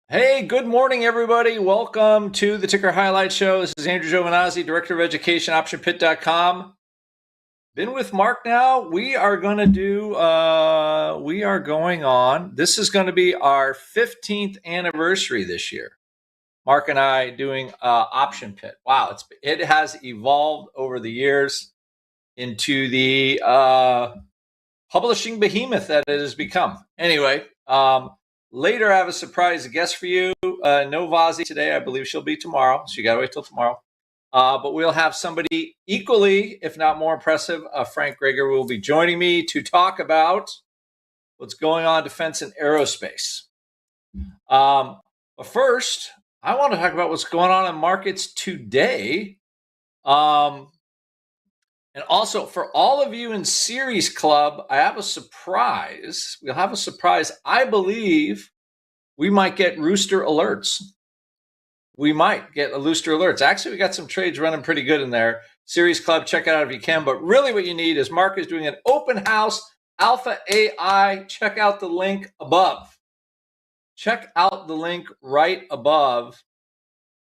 Hey, good morning, everybody. Welcome to the Ticker Highlight Show. This is Andrew Giovinazzi, Director of Education, OptionPit.com. Been with Mark now. We are going on. This is going to be our 15th anniversary this year. Mark and I doing Option Pit. Wow, it has evolved over the years into the publishing behemoth that it has become. Anyway, later I have a surprise guest for you. No Vazi today. I believe she'll be tomorrow. So you got to wait till tomorrow. But we'll have somebody equally, if not more impressive, Frank Greger, will be joining me to talk about what's going on in defense and aerospace. But first, I want to talk about what's going on in markets today. And also, for all of you in Series Club, I have a surprise. We'll have a surprise. I believe we might get rooster alerts. We might get a rooster alerts. Actually, we got some trades running pretty good in there. Series Club, check it out if you can. But really what you need is Mark is doing an open house, Alpha AI. Check out the link above. Check out the link right above.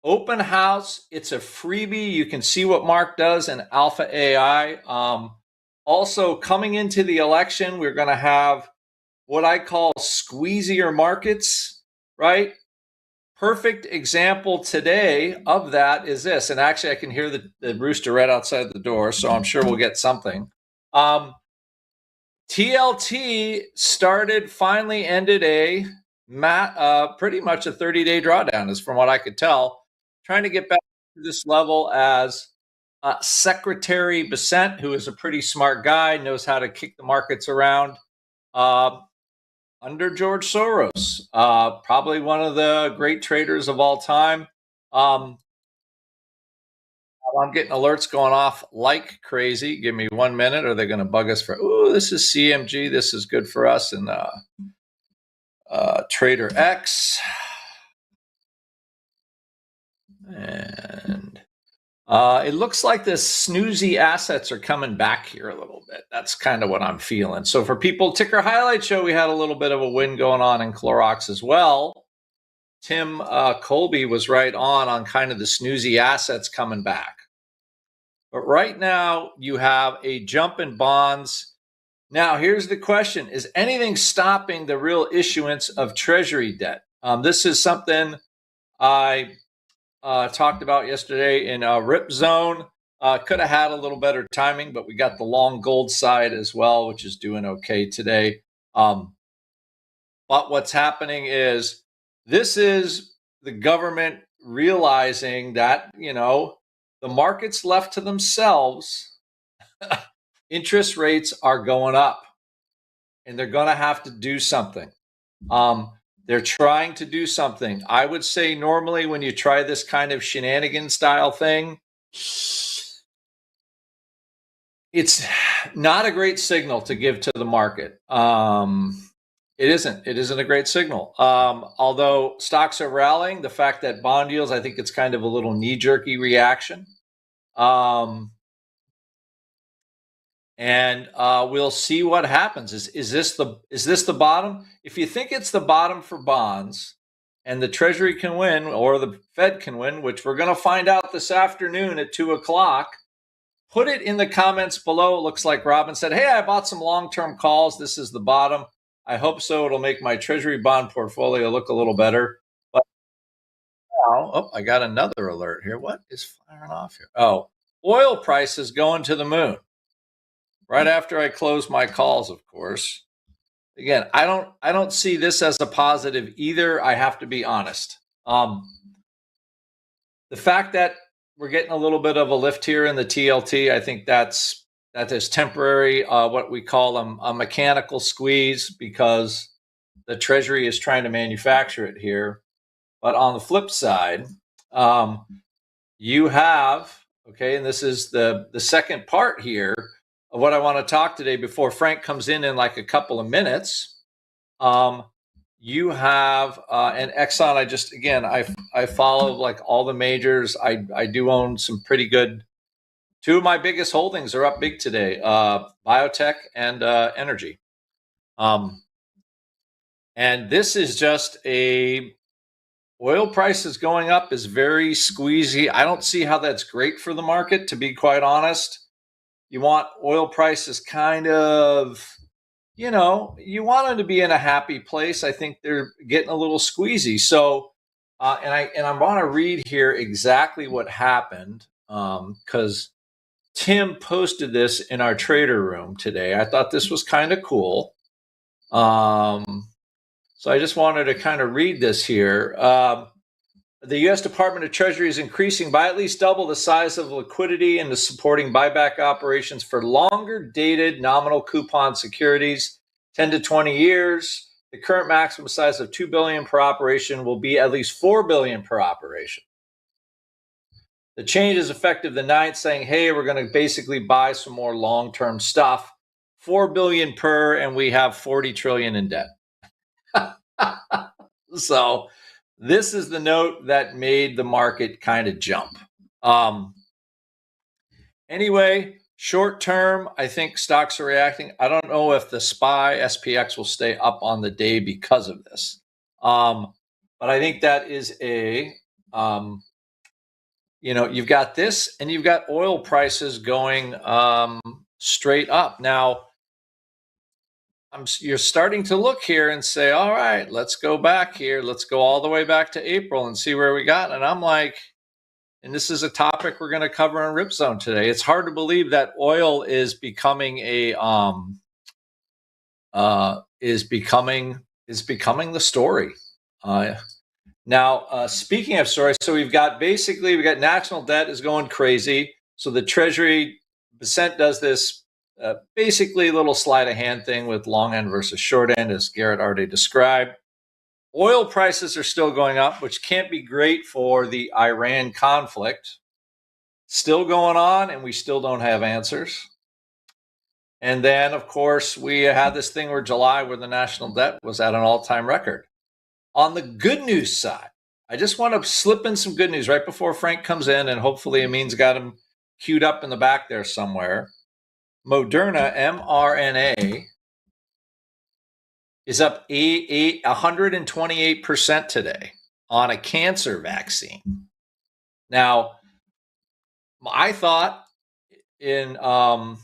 Open house, it's a freebie. You can see what Mark does in Alpha AI. Also, coming into the election, we're going to have what I call squeezier markets, right? Perfect example today of that is this. And actually, I can hear the rooster right outside the door, so I'm sure we'll get something. TLT finally ended pretty much a 30-day drawdown, is from what I could tell. Trying to get back to this level as Secretary Bessent, who is a pretty smart guy, knows how to kick the markets around, under George Soros, probably one of the great traders of all time. I'm getting alerts going off like crazy. Give me 1 minute, or they're going to bug us for, this is CMG. This is good for us. And Trader X. And it looks like the snoozy assets are coming back here a little bit. That's kind of what I'm feeling. So for people, Ticker Highlight Show, we had a little bit of a win going on in Clorox as well. Tim Colby was right on kind of the snoozy assets coming back. But right now, you have a jump in bonds. Now, here's the question. Is anything stopping the real issuance of Treasury debt? This is something I talked about yesterday in RIP Zone. Could have had a little better timing, but we got the long gold side as well, which is doing okay today. But what's happening is this is the government realizing that, the markets left to themselves, interest rates are going up, and they're going to have to do something. They're trying to do something. I would say normally when you try this kind of shenanigan style thing, it's not a great signal to give to the market. It isn't a great signal. Although stocks are rallying, the fact that bond yields, I think it's kind of a little knee-jerky reaction. And we'll see what happens. Is this the bottom? If you think it's the bottom for bonds, and the Treasury can win or the Fed can win, which we're going to find out this afternoon at 2:00, put it in the comments below. It looks like Robin said, "Hey, I bought some long-term calls. This is the bottom. I hope so. It'll make my Treasury bond portfolio look a little better." But now, I got another alert here. What is firing off here? Oh, oil prices going to the moon. Right after I close my calls, of course. Again, I don't see this as a positive either. I have to be honest. The fact that we're getting a little bit of a lift here in the TLT, I think that is temporary. What we call a mechanical squeeze, because the Treasury is trying to manufacture it here. But on the flip side, you have, and this is the second part here of what I want to talk today before Frank comes in like a couple of minutes. You have an Exxon. I follow like all the majors. I do own some pretty good. Two of my biggest holdings are up big today: biotech and energy. And this is just a oil prices going up is very squeezy. I don't see how that's great for the market, to be quite honest. You want oil prices kind of, you want them to be in a happy place. I think they're getting a little squeezy. So, and I want to read here exactly what happened, because Tim posted this in our trader room today. I thought this was kind of cool. So I just wanted to kind of read this here. The U.S. Department of Treasury is increasing by at least double the size of liquidity into supporting buyback operations for longer dated nominal coupon securities, 10 to 20 years. The current maximum size of $2 billion per operation will be at least $4 billion per operation. The change is effective the 9th, saying, hey, we're going to basically buy some more long-term stuff, $4 billion per, and we have $40 trillion in debt. So this is the note that made the market kind of jump. Anyway, short term, I think stocks are reacting. I don't know if the SPX will stay up on the day because of this. But I think that is you've got this and you've got oil prices going straight up. Now, you're starting to look here and say, all right, let's go back here. Let's go all the way back to April and see where we got. And I'm like, and this is a topic we're going to cover on Rip Zone today. It's hard to believe that oil is becoming the story. Now, speaking of stories, so we've got national debt is going crazy. So the Treasury percent does this basically little sleight of hand thing with long end versus short end, as Garrett already described. Oil prices are still going up, which can't be great for the Iran conflict. Still going on, and we still don't have answers. And then, of course, we had this thing where the national debt was at an all-time record. On the good news side, I just want to slip in some good news right before Frank comes in, and hopefully Amin's got him queued up in the back there somewhere. Moderna, mRNA, is up 128% today on a cancer vaccine. Now, I thought I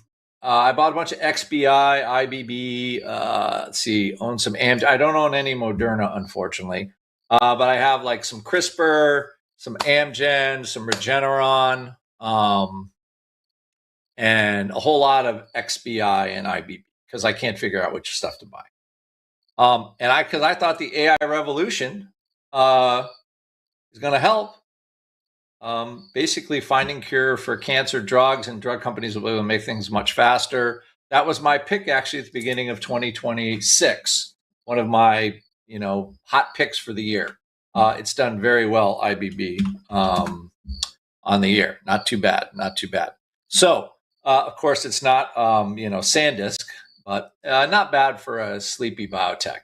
bought a bunch of XBI, IBB, own some Amgen. I don't own any Moderna, unfortunately, but I have like some CRISPR, some Amgen, some Regeneron, and a whole lot of XBI and IBB because I can't figure out which stuff to buy. Because I thought the AI revolution is going to help. Basically, finding cure for cancer drugs, and drug companies will be able to make things much faster. That was my pick actually at the beginning of 2026. One of my hot picks for the year. It's done very well, IBB, on the year. Not too bad. So. Of course, it's not, SanDisk, but not bad for a sleepy biotech.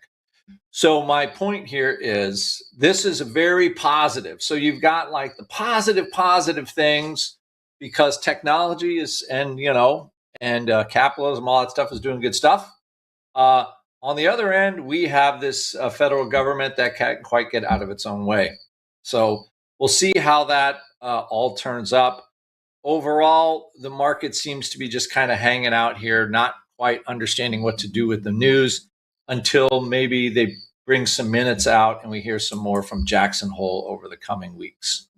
So my point here is this is very positive. So you've got like the positive things because technology is, and capitalism, all that stuff is doing good stuff. On the other end, we have this federal government that can't quite get out of its own way. So we'll see how that all turns up. Overall, the market seems to be just kind of hanging out here, not quite understanding what to do with the news until maybe they bring some minutes out and we hear some more from Jackson Hole over the coming weeks.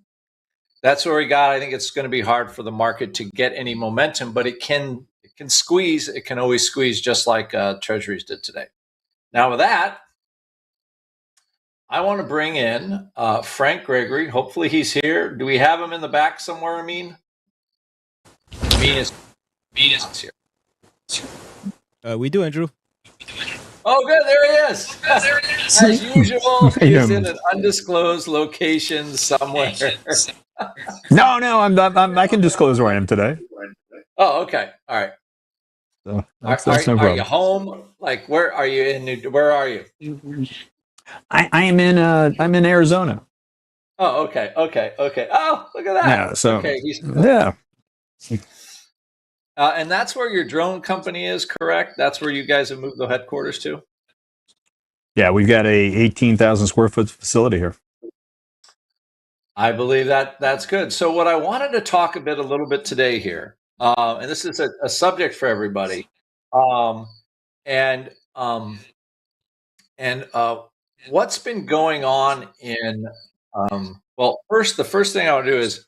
That's where we got. I think it's going to be hard for the market to get any momentum, but it can squeeze. It can always squeeze just like Treasuries did today. Now with that, I want to bring in Frank Gregory. Hopefully he's here. Do we have him in the back somewhere, Amin? Venus here. We do, Andrew. Oh, good. There he is. As usual, he's in an undisclosed location somewhere. No, I can disclose where I am today. Oh, okay. All right. So that's no problem. Are you home? Like, where are you where are you? I'm in Arizona. Oh, okay. Oh, look at that. Yeah. So okay, yeah. And that's where your drone company is, correct? That's where you guys have moved the headquarters to? Yeah, we've got a 18,000 square foot facility here. I believe that that's good. So what I wanted to talk a little bit today here, and this is a subject for everybody, um, and um, and what's been going on in well, the first thing I want to do is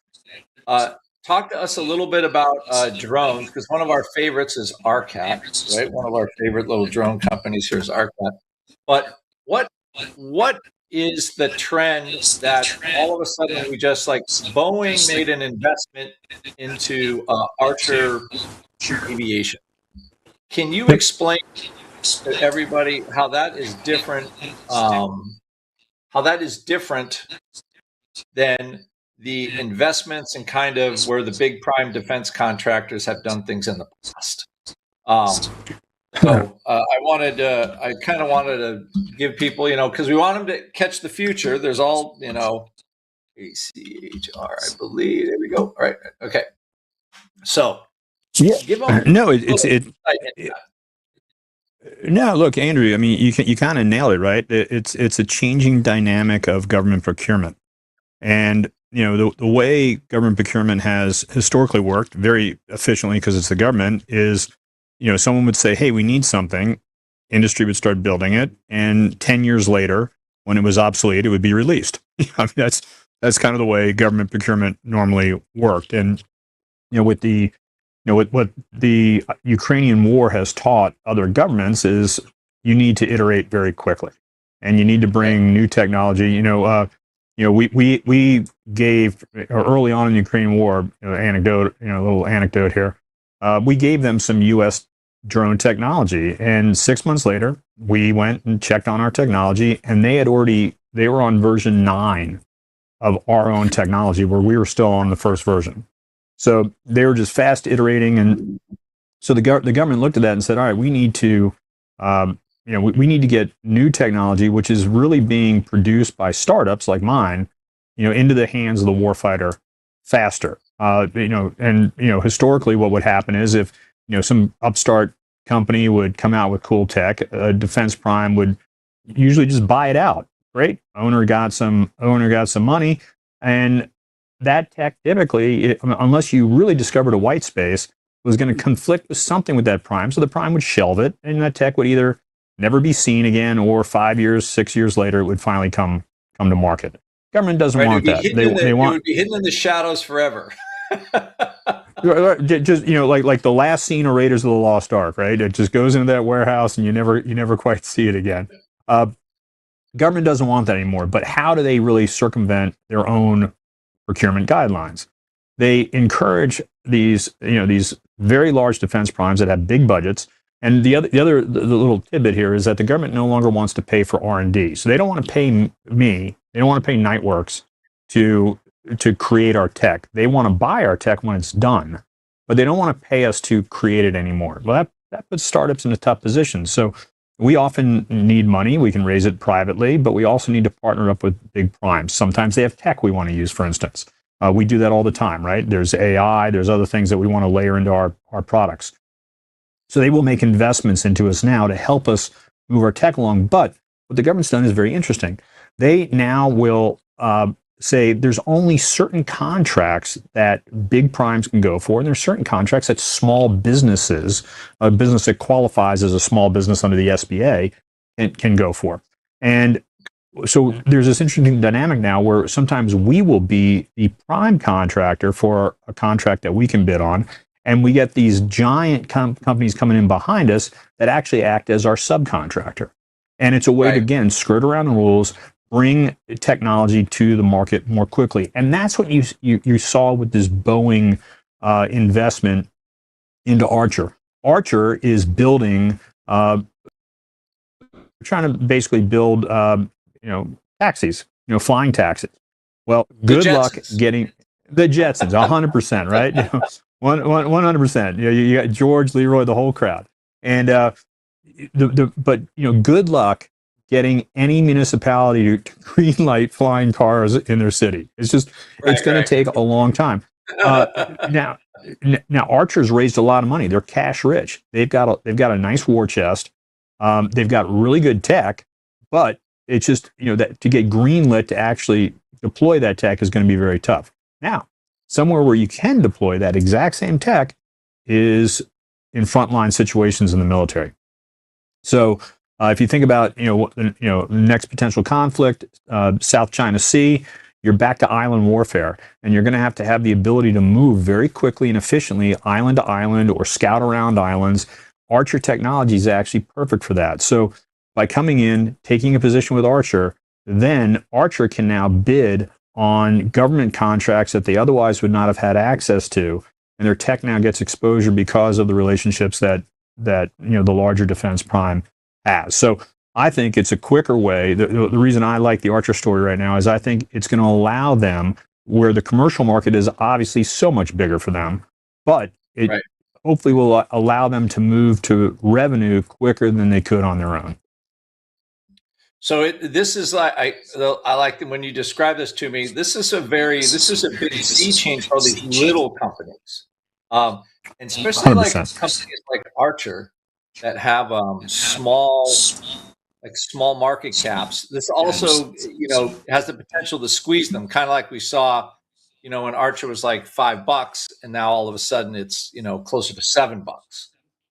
uh, talk to us a little bit about drones, because one of our favorites is RCAT, right? One of our favorite little drone companies here is RCAT. But what what is the trend that all of a sudden we just like Boeing made an investment into Archer Aviation? Can you explain to everybody how that is different? How that is different than the investments and kind of where the big prime defense contractors have done things in the past. I kind of wanted to give people, because we want them to catch the future. There's all, ACHR, I believe. There we go. All right. Okay. So, Yeah. give them. No, no, look, Andrew. I mean, you kind of nailed it, right? It's a changing dynamic of government procurement, and the way government procurement has historically worked very efficiently because it's the government is, someone would say, "Hey, we need something," industry would start building it, and 10 years later, when it was obsolete, it would be released. I mean, that's kind of the way government procurement normally worked, and with the what the Ukrainian war has taught other governments is you need to iterate very quickly, and you need to bring new technology. We gave early on in the Ukrainian war, a little anecdote here. We gave them some U.S. drone technology, and 6 months later, we went and checked on our technology, and they were on version 9 of our own technology, where we were still on the first version. So they were just fast iterating, and so the government looked at that and said, "All right, we need to, we need to get new technology, which is really being produced by startups like mine, into the hands of the warfighter faster." Historically, what would happen is if some upstart company would come out with cool tech, a defense prime would usually just buy it out. Great, owner got some money, and that tech typically, unless you really discovered a white space, was going to conflict with something with that prime. So the prime would shelve it, and that tech would either never be seen again, or 5 years, 6 years later, it would finally come to market. Government doesn't want that. It would be hidden in the shadows forever. Just like the last scene of Raiders of the Lost Ark, right? It just goes into that warehouse, and you never quite see it again. Government doesn't want that anymore. But how do they really circumvent their own procurement guidelines? They encourage these very large defense primes that have big budgets. And the little tidbit here is that the government no longer wants to pay for R&D. So they don't want to pay me. They don't want to pay Nightworks to create our tech. They want to buy our tech when it's done, but they don't want to pay us to create it anymore. Well, that puts startups in a tough position. So we often need money. We can raise it privately, but we also need to partner up with big primes. Sometimes they have tech we want to use, for instance. We do that all the time, right? There's AI, there's other things that we want to layer into our products. So they will make investments into us now to help us move our tech along. But what the government's done is very interesting. They now will say there's only certain contracts that big primes can go for, and there's certain contracts that small businesses, a business that qualifies as a small business under the SBA, can go for. And so there's this interesting dynamic now where sometimes we will be the prime contractor for a contract that we can bid on, and we get these giant companies coming in behind us that actually act as our subcontractor. And it's a way to, again, skirt around the rules, bring technology to the market more quickly. And that's what you saw with this Boeing investment into Archer. Archer is building, trying to basically build, taxis, flying taxis. Well, good luck getting the Jetsons, 100%, right? 100%. You got George, Leroy, the whole crowd. And but good luck getting any municipality to green light flying cars in their city. It's just it's going to take a long time. Now Archer's raised a lot of money. They're cash rich. They've got a nice war chest. They've got really good tech, but it's just that to get greenlit to actually deploy that tech is going to be very tough. Now, somewhere where you can deploy that exact same tech is in frontline situations in the military. So if you think about the next potential conflict, South China Sea, you're back to island warfare, and you're going to have the ability to move very quickly and efficiently island to island or scout around islands. Archer technology is actually perfect for that. So by coming in, taking a position with Archer, then Archer can now bid on government contracts that they otherwise would not have had access to, and their tech now gets exposure because of the relationships that the larger defense prime has. So I think it's a quicker way. The reason I like the Archer story right now is I think it's going to allow them, where the commercial market is obviously so much bigger for them, but it hopefully will allow them to move to revenue quicker than they could on their own. So this is like I like when you describe this to me. This is a big sea change for all these little companies, and especially 100%. like companies like Archer that have small market caps. This also has the potential to squeeze them, kind of like we saw, when Archer was like $5, and now all of a sudden it's closer to $7.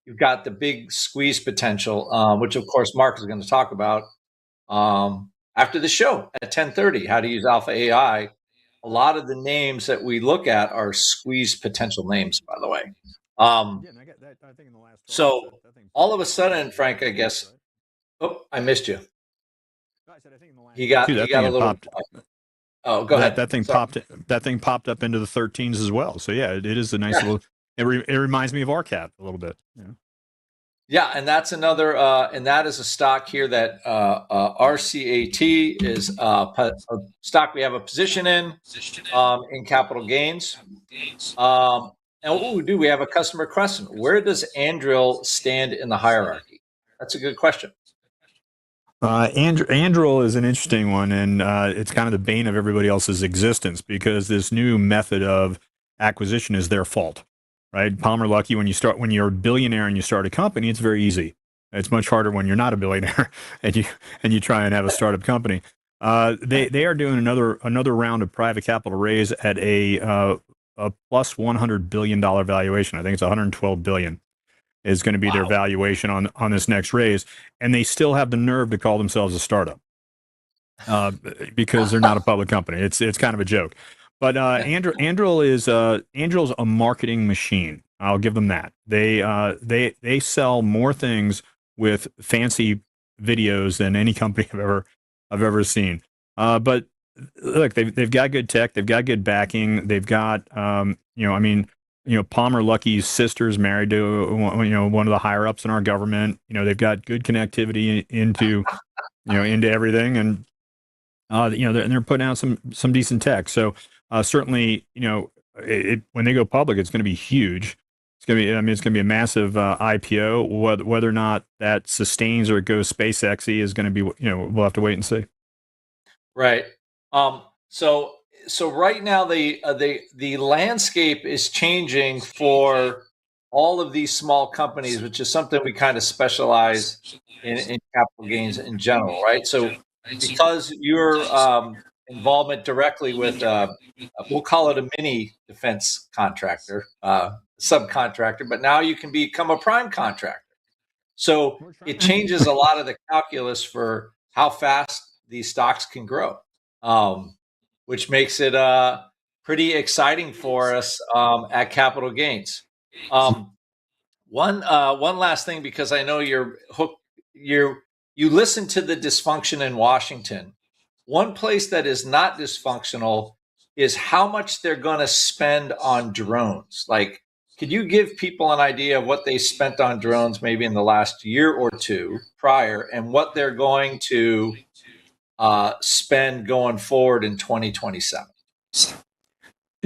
You've got the big squeeze potential, which of course Mark is going to talk about after the show at 10:30. How to use Alpha AI. A lot of the names that we look at are squeeze potential names, by the way. So all of a sudden, Frank, I guess. Oh, I missed you. He got a little. Oh, go ahead. That thing popped up into the 13s as well. So yeah, it is a nice little. It reminds me of RCAP a little bit. Yeah, and that's another, and that is a stock here that RCAT is a stock we have a position in capital gains. And what we do, we have a customer question. Where does Anduril stand in the hierarchy? That's a good question. Anduril is an interesting one, and it's kind of the bane of everybody else's existence because this new method of acquisition is their fault. Right, Palmer Luckey. When you're a billionaire and you start a company, it's very easy. It's much harder when you're not a billionaire and you try and have a startup company. They are doing another round of private capital raise at a plus $100 billion valuation. I think it's 112 billion is going to be their valuation on this next raise, and they still have the nerve to call themselves a startup because they're not a public company. It's kind of a joke. But Anduril is a marketing machine. I'll give them that. They sell more things with fancy videos than any company I've ever seen. But look, they've got good tech. They've got good backing. They've got Palmer Luckey's sister's married to one of the higher ups in our government. They've got good connectivity into everything, and they're putting out some decent tech. So. Certainly, when they go public, it's going to be huge. It's going to be a massive IPO. Whether or not that sustains or it goes SpaceX-y is going to be, we'll have to wait and see. Right. So right now the landscape is changing for all of these small companies, which is something we kind of specialize in capital gains in general, right? So because you're involvement directly with, we'll call it a mini defense contractor, subcontractor, but now you can become a prime contractor. So it changes a lot of the calculus for how fast these stocks can grow, which makes it pretty exciting for us at Capital Gains. One last thing, because I know you're hooked. You listen to the dysfunction in Washington. One place that is not dysfunctional is how much they're going to spend on drones. Like, could you give people an idea of what they spent on drones maybe in the last year or two prior, and what they're going to spend going forward in 2027?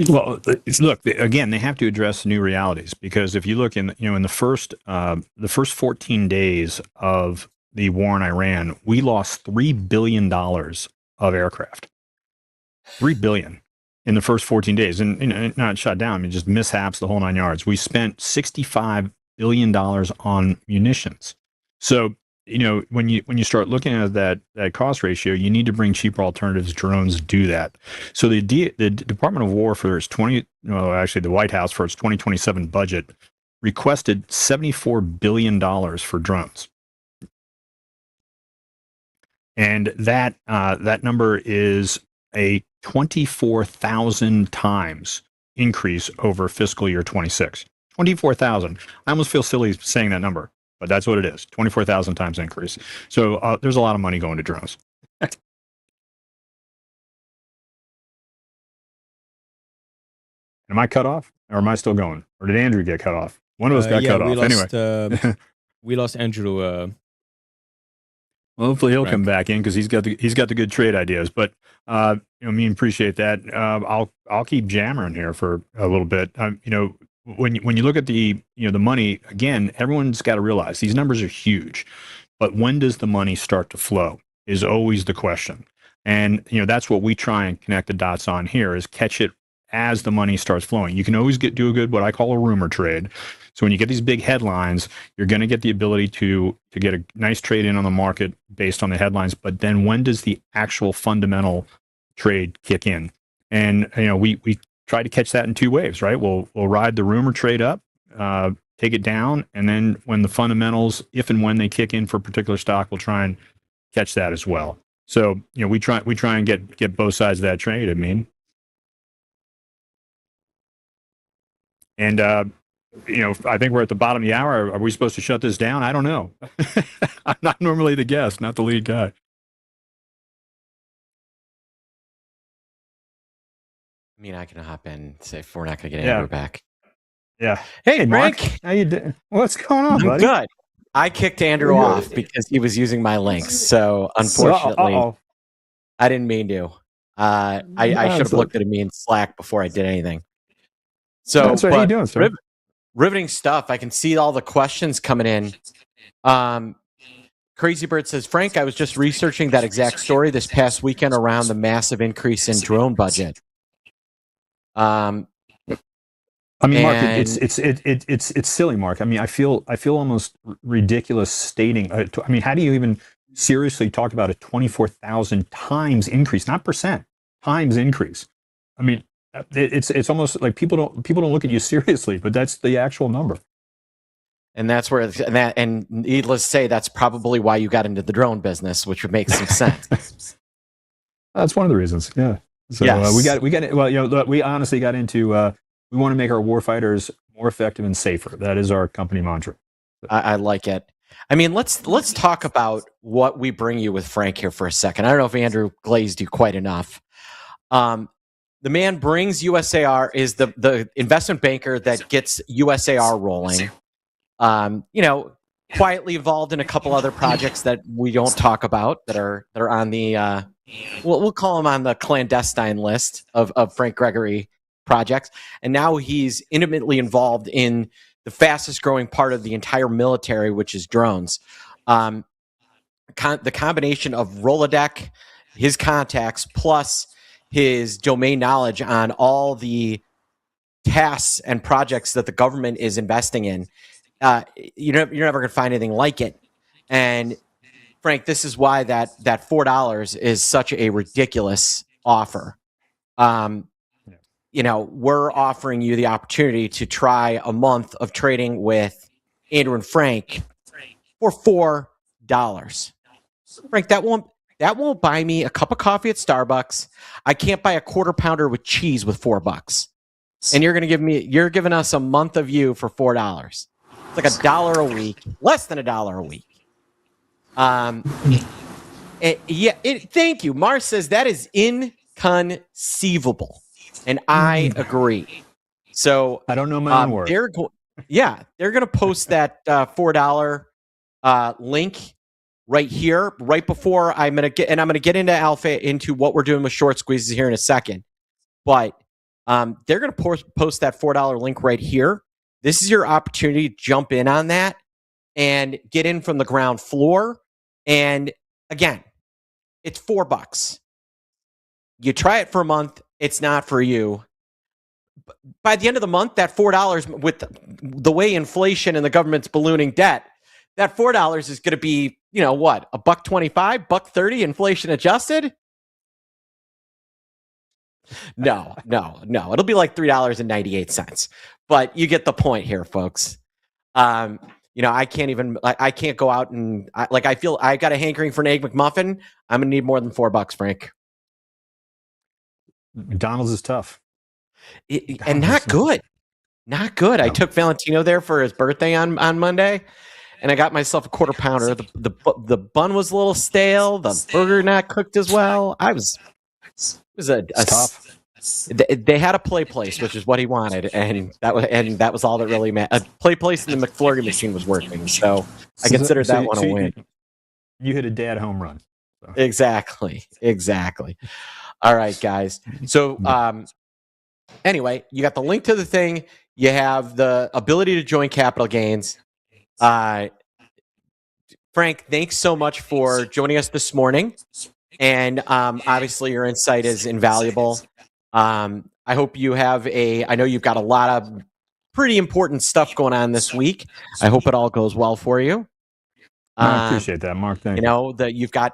Well, look, again, they have to address new realities, because if you look in the first 14 days of the war in Iran, we lost $3 billion of aircraft. $3 billion in the first 14 days, and not shut down. Just mishaps, the whole 9 yards. We spent $65 billion on munitions. So when you start looking at that cost ratio, you need to bring cheaper alternatives. Drones do that. So the Department of War for its the White House for its 2027 budget requested $74 billion for drones. And that number is a 24,000 times increase over fiscal year 26. 24,000. I almost feel silly saying that number, but that's what it is. 24,000 times increase. So there's a lot of money going to drones. Am I cut off, or am I still going, or did Andrew get cut off? One of us got cut off. Anyway, we lost Andrew. Well, hopefully he'll come back in because he's got the good trade ideas. But appreciate that. I'll keep jammering here for a little bit. When you look at the money again, everyone's got to realize these numbers are huge. But when does the money start to flow is always the question. And that's what we try and connect the dots on here is catch it as the money starts flowing. You can always do a good what I call a rumor trade. So when you get these big headlines, you're going to get the ability to get a nice trade in on the market based on the headlines. But then when does the actual fundamental trade kick in? And we try to catch that in two waves, right? We'll ride the rumor trade up, take it down, and then when the fundamentals, if and when they kick in for a particular stock, we'll try and catch that as well. So we try and get both sides of that trade. I mean, and I think we're at the bottom of the hour. Are we supposed to shut this down? I don't know. I'm not normally the guest, not the lead guy. I mean, I can hop in and say if we're not going to get Andrew back. Yeah. Hey, Mark, Frank. how you doing? What's going on, buddy? Good. I kicked Andrew off because he was using my links. So unfortunately, I didn't mean to. I should have looked at him in Slack before I did anything. So that's right. How you doing, sir? Riveting stuff. I can see all the questions coming in. Crazy Bird says, Frank, I was just researching that exact story this past weekend around the massive increase in drone budget. I mean, Mark, it's silly, Mark. I mean, I feel almost ridiculous stating. I mean, how do you even seriously talk about a 24,000 times increase, not percent, times increase? I mean, it's almost like people don't look at you seriously, but that's the actual number. And that's where and needless to say, that's probably why you got into the drone business, which would make some sense. That's one of the reasons. Yeah. So yes. We honestly got into. We want to make our warfighters more effective and safer. That is our company mantra. I like it. I mean, let's talk about what we bring you with Frank here for a second. I don't know if Andrew glazed you quite enough. The man brings USAR, is the investment banker that gets USAR rolling. Quietly involved in a couple other projects that we don't talk about that are on the we'll call them on the clandestine list of Frank Gregory projects. And now he's intimately involved in the fastest growing part of the entire military, which is drones. The combination of Rolodeck, his contacts, plus his domain knowledge on all the tasks and projects that the government is investing in, you're never going to find anything like it. And Frank, this is why that $4 is such a ridiculous offer. We're offering you the opportunity to try a month of trading with Andrew and Frank for $4. Frank, that won't buy me a cup of coffee at Starbucks. I can't buy a quarter pounder with cheese with $4. And you're giving us a month of you for $4. It's like $1 a week, less than $1 a week. Thank you. Mars says that is inconceivable. And I agree. So I don't know my own word. They're going to post that $4 link right here, right before I'm going to get into what we're doing with short squeezes here in a second. But they're going to post that $4 link right here. This is your opportunity to jump in on that and get in from the ground floor. And again, it's $4. You try it for a month. It's not for you. By the end of the month, that $4, with the way inflation and the government's ballooning debt, that $4 is going to be what, $1.25, $1.30 inflation adjusted? No. It'll be like $3.98. But you get the point here, folks. I can't go out and I feel I got a hankering for an Egg McMuffin. I'm gonna need more than $4, Frank. McDonald's is tough. And not good. Not good. I took Valentino there for his birthday on Monday, and I got myself a quarter pounder. The bun was a little stale. The burger not cooked as well. It was tough. They had a play place, which is what he wanted, and that was all that really mattered. A play place and the McFlurry machine was working, so I considered that one a win. You hit a dad home run. So. Exactly. All right, guys. So, anyway, you got the link to the thing. You have the ability to join capital gains. Frank, thanks so much for joining us this morning. And obviously, your insight is invaluable. I hope you have I know you've got a lot of pretty important stuff going on this week. I hope it all goes well for you. I appreciate that, Mark. Thank you. That you've got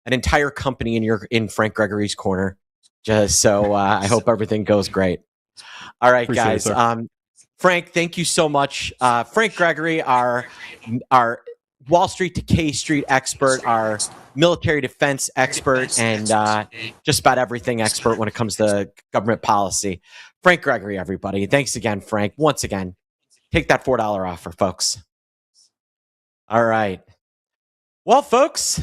an entire company in Frank Gregory's corner. Just so I hope everything goes great. All right, guys. Frank, thank you so much. Frank Gregory, our Wall Street to K Street expert, our military defense expert, and just about everything expert when it comes to government policy. Frank Gregory, everybody. Thanks again, Frank. Once again, take that $4 offer, folks. All right. Well, folks,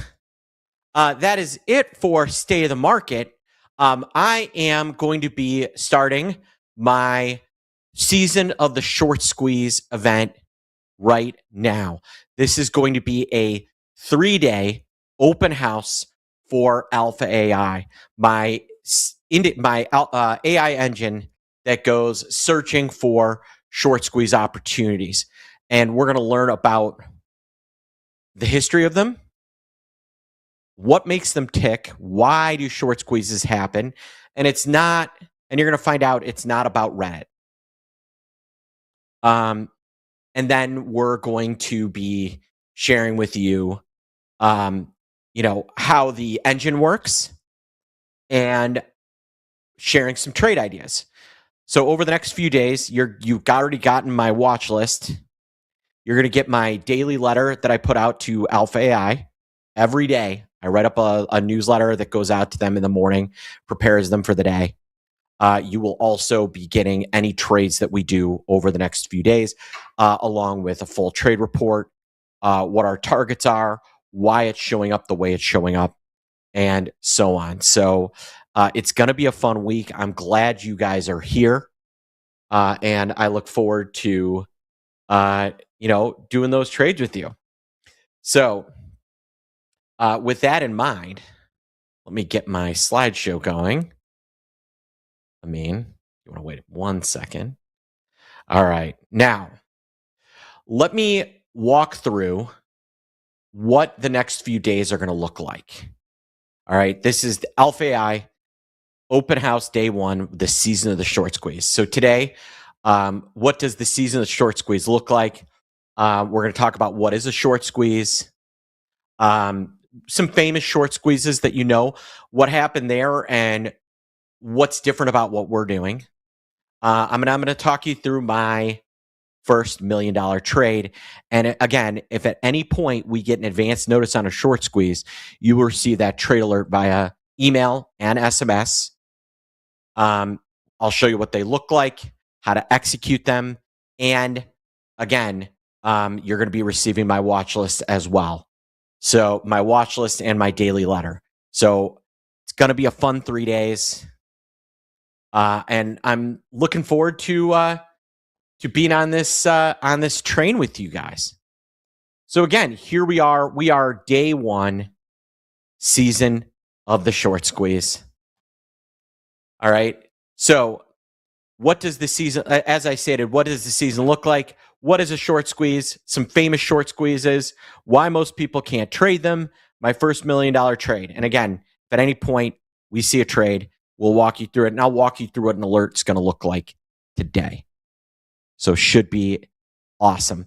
that is it for State of the Market. I am going to be starting my season of the Short Squeeze event right now. This is going to be a 3-day open house for Alpha AI, my AI engine that goes searching for short squeeze opportunities. And we're going to learn about the history of them, what makes them tick, why do short squeezes happen, and you're going to find out it's not about Reddit. And then we're going to be sharing with you, how the engine works and sharing some trade ideas. So over the next few days, you've already gotten my watch list. You're going to get my daily letter that I put out to Alpha AI every day. I write up a newsletter that goes out to them in the morning, prepares them for the day. You will also be getting any trades that we do over the next few days, along with a full trade report, what our targets are, why it's showing up the way it's showing up, and so on. So it's going to be a fun week. I'm glad you guys are here, and I look forward to doing those trades with you. So with that in mind, let me get my slideshow going. You want to wait 1 second. All right. Now, let me walk through what the next few days are going to look like. All right. This is the Alpha AI Open House Day 1, the season of the short squeeze. So today, what does the season of the short squeeze look like? We're going to talk about what is a short squeeze, some famous short squeezes that what happened there, and what's different about what we're doing. I'm going to talk you through my first $1 million trade. And again, if at any point we get an advance notice on a short squeeze, you will receive that trade alert via email and SMS. I'll show you what they look like, how to execute them. And again, you're going to be receiving my watch list as well. So my watch list and my daily letter. So it's going to be a fun 3 days. And I'm looking forward to being on this train with you guys. So again, here we are. We are day 1, season of the short squeeze. All right. So what does the season, as I stated, what does the season look like? What is a short squeeze? Some famous short squeezes, why most people can't trade them, my first $1 million trade. And again, if at any point we see a trade, we'll walk you through it, and I'll walk you through what an alert's going to look like today. So should be awesome.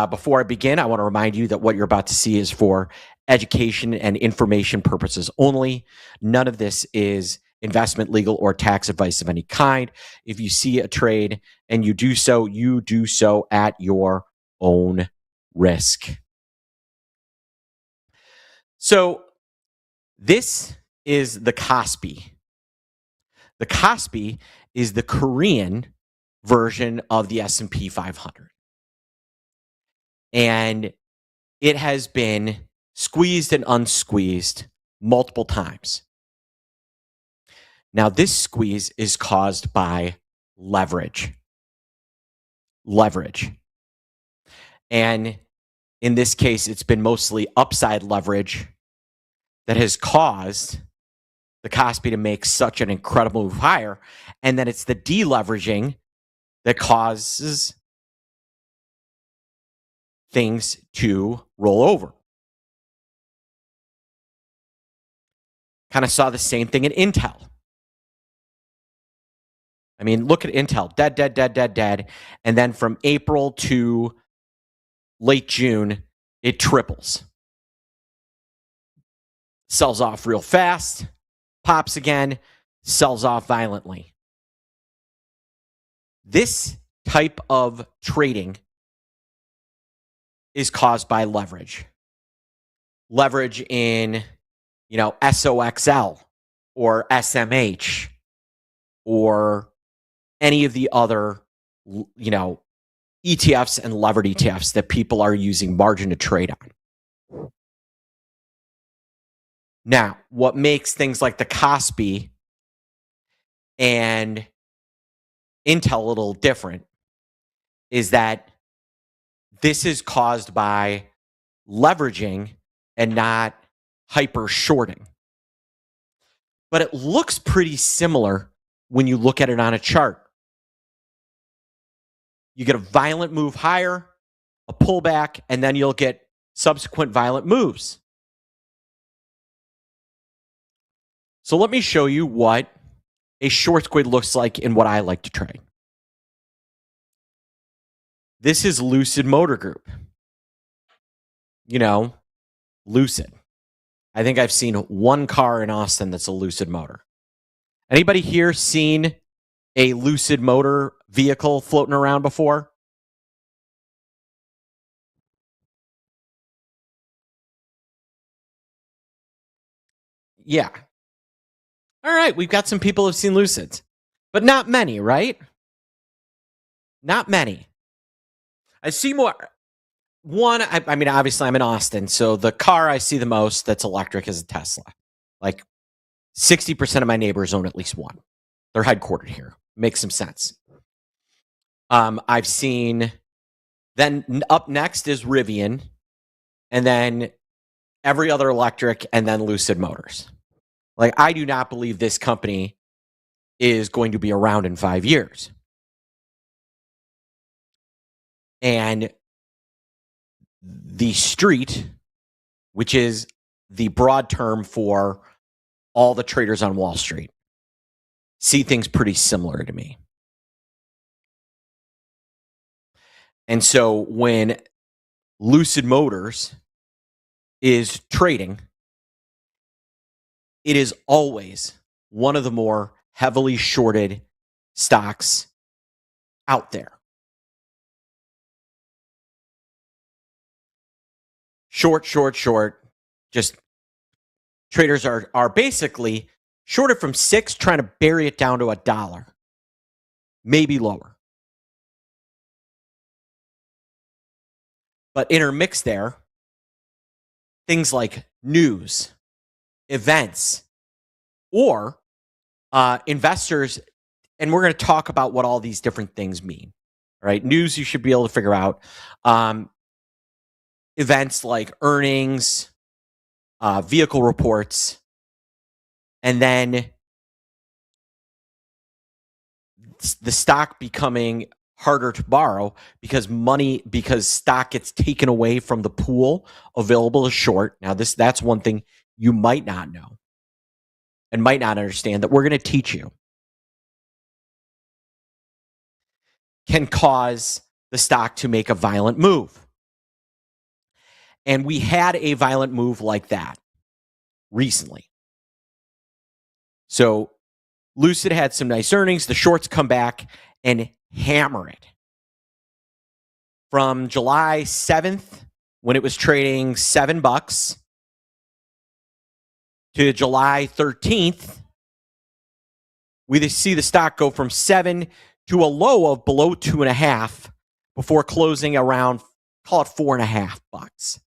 Before I begin, I want to remind you that what you're about to see is for education and information purposes only. None of this is investment, legal, or tax advice of any kind. If you see a trade and you do so at your own risk. So this is the Kospi. The Kospi is the Korean version of the S&P 500. And it has been squeezed and unsqueezed multiple times. Now, this squeeze is caused by leverage. And in this case, it's been mostly upside leverage that has caused the Kospi to make such an incredible move higher. And then it's the deleveraging that causes things to roll over. Kind of saw the same thing in Intel. I mean, look at Intel, dead. And then from April to late June, it triples. Sells off real fast, pops again, sells off violently. This type of trading is caused by leverage. Leverage in, SOXL or SMH or any of the other, ETFs and levered ETFs that people are using margin to trade on. Now, what makes things like the Kospi and Intel a little different is that this is caused by leveraging and not hyper shorting. But it looks pretty similar when you look at it on a chart. You get a violent move higher, a pullback, and then you'll get subsequent violent moves. So let me show you what a short squid looks like in what I like to trade. This is Lucid Motor Group. Lucid. I think I've seen one car in Austin that's a Lucid Motor. Anybody here seen a Lucid Motor vehicle floating around before? Yeah. All right, we've got some people who've seen Lucids, but not many, right? Not many. I see more. One, I mean, obviously I'm in Austin, so the car I see the most that's electric is a Tesla. Like 60% of my neighbors own at least one. They're headquartered here. Makes some sense. I've seen, then up next is Rivian, and then every other electric, and then Lucid Motors. Like, I do not believe this company is going to be around in 5 years. And the street, which is the broad term for all the traders on Wall Street, see things pretty similar to me. And so when Lucid Motors is trading, it is always one of the more heavily shorted stocks out there. Short. Just traders are basically shorted from 6, trying to bury it down to $1, maybe lower. But intermixed there, things like news, events, or investors, and we're going to talk about what all these different things mean. All right, news you should be able to figure out. Events like earnings, vehicle reports, and then the stock becoming harder to borrow because stock gets taken away from the pool available to short. Now, that's one thing you might not know and might not understand that we're going to teach you. Can cause the stock to make a violent move. And we had a violent move like that recently. So Lucid had some nice earnings. The shorts come back and hammer it. From July 7th, when it was trading $7, to July 13th, we see the stock go from 7 to a low of below 2.5 before closing around, call it $4.50.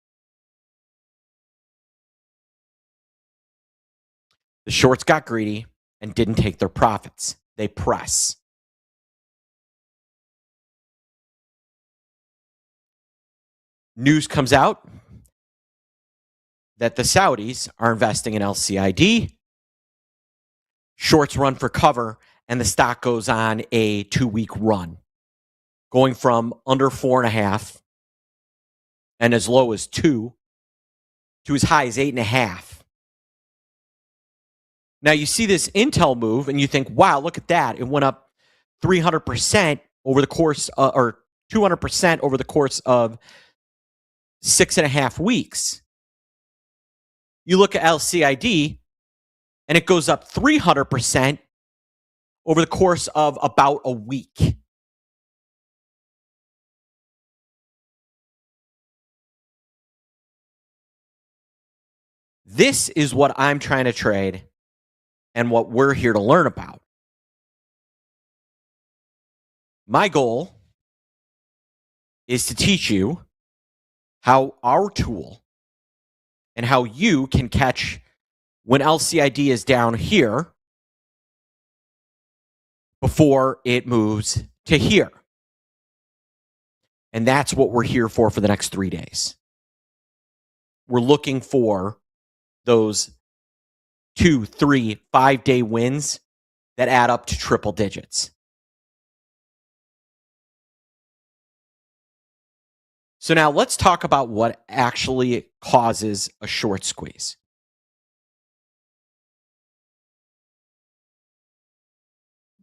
The shorts got greedy and didn't take their profits. They press. News comes out that the Saudis are investing in LCID. Shorts run for cover, and the stock goes on a 2-week run, going from under 4.5 and as low as 2 to as high as 8.5. Now you see this Intel move, and you think, "Wow, look at that! It went up 300% over the course, or 200% over the course of 6.5 weeks." You look at LCID, and it goes up 300% over the course of about a week. This is what I'm trying to trade and what we're here to learn about. My goal is to teach you how our tool and how you can catch when LCID is down here before it moves to here. And that's what we're here for the next 3 days. We're looking for those 2, 3, 5-day wins that add up to triple digits. So now let's talk about what actually causes a short squeeze.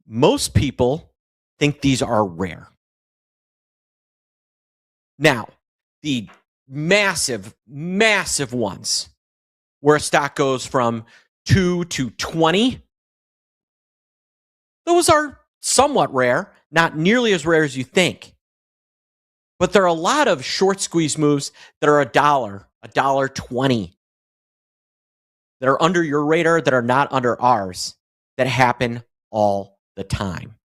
Most people think these are rare. Now, the massive, massive ones where a stock goes from 2 to 20, those are somewhat rare, not nearly as rare as you think. But there are a lot of short squeeze moves that are $1, $1.20, that are under your radar, that are not under ours, that happen all the time.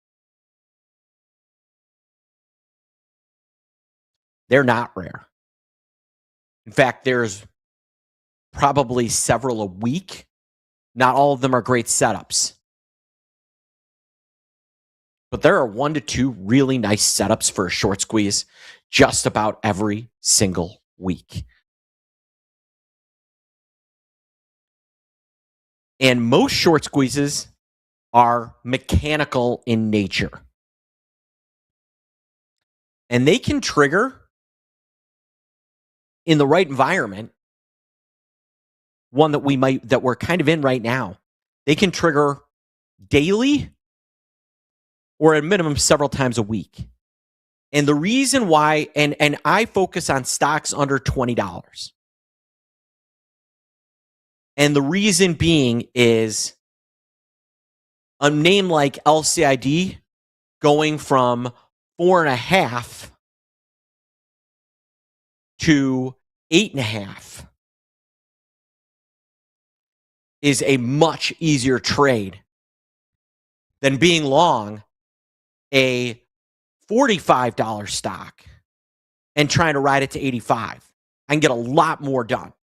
They're not rare. In fact, there's probably several a week. Not all of them are great setups. But there are 1 to 2 really nice setups for a short squeeze just about every single week. And most short squeezes are mechanical in nature. And they can trigger, in the right environment, one that we're kind of in right now, they can trigger daily or at minimum several times a week. And the reason why, and I focus on stocks under $20. And the reason being is a name like LCID going from 4.5 to 8.5 is a much easier trade than being long a $45 stock and trying to ride it to 85. I can get a lot more done.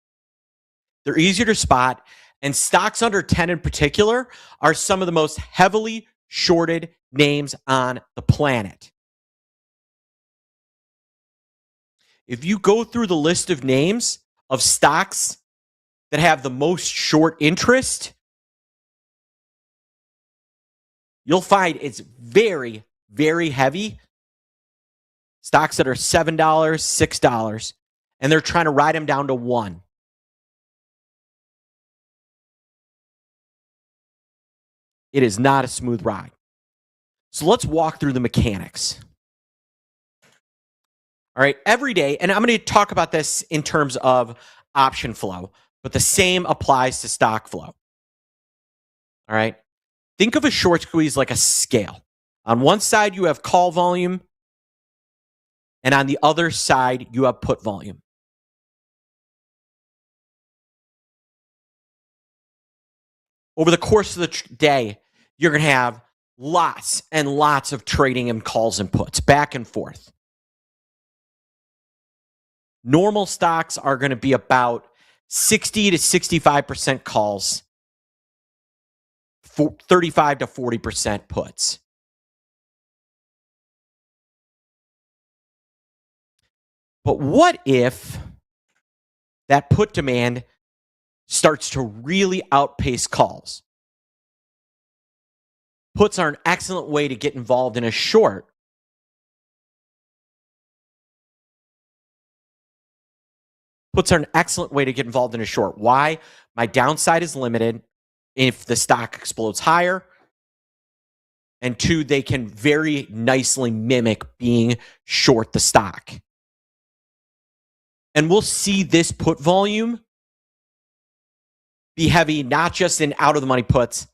They're easier to spot, and stocks under 10 in particular are some of the most heavily shorted names on the planet. If you go through the list of names of stocks that have the most short interest, you'll find it's very, very heavy. Stocks that are $7, $6, and they're trying to ride them down to 1. It is not a smooth ride. So let's walk through the mechanics. All right, every day, and I'm going to talk about this in terms of option flow, but the same applies to stock flow. All right, think of a short squeeze like a scale. On one side, you have call volume, and on the other side, you have put volume. Over the course of the day, you're going to have lots and lots of trading in calls and puts, back and forth. Normal stocks are going to be about 60 to 65% calls, 35 to 40% puts. But what if that put demand starts to really outpace calls? Puts are an excellent way to get involved in a short. Puts are an excellent way to get involved in a short. Why? My downside is limited if the stock explodes higher. And two, they can very nicely mimic being short the stock. And we'll see this put volume be heavy, not just in out of the money puts.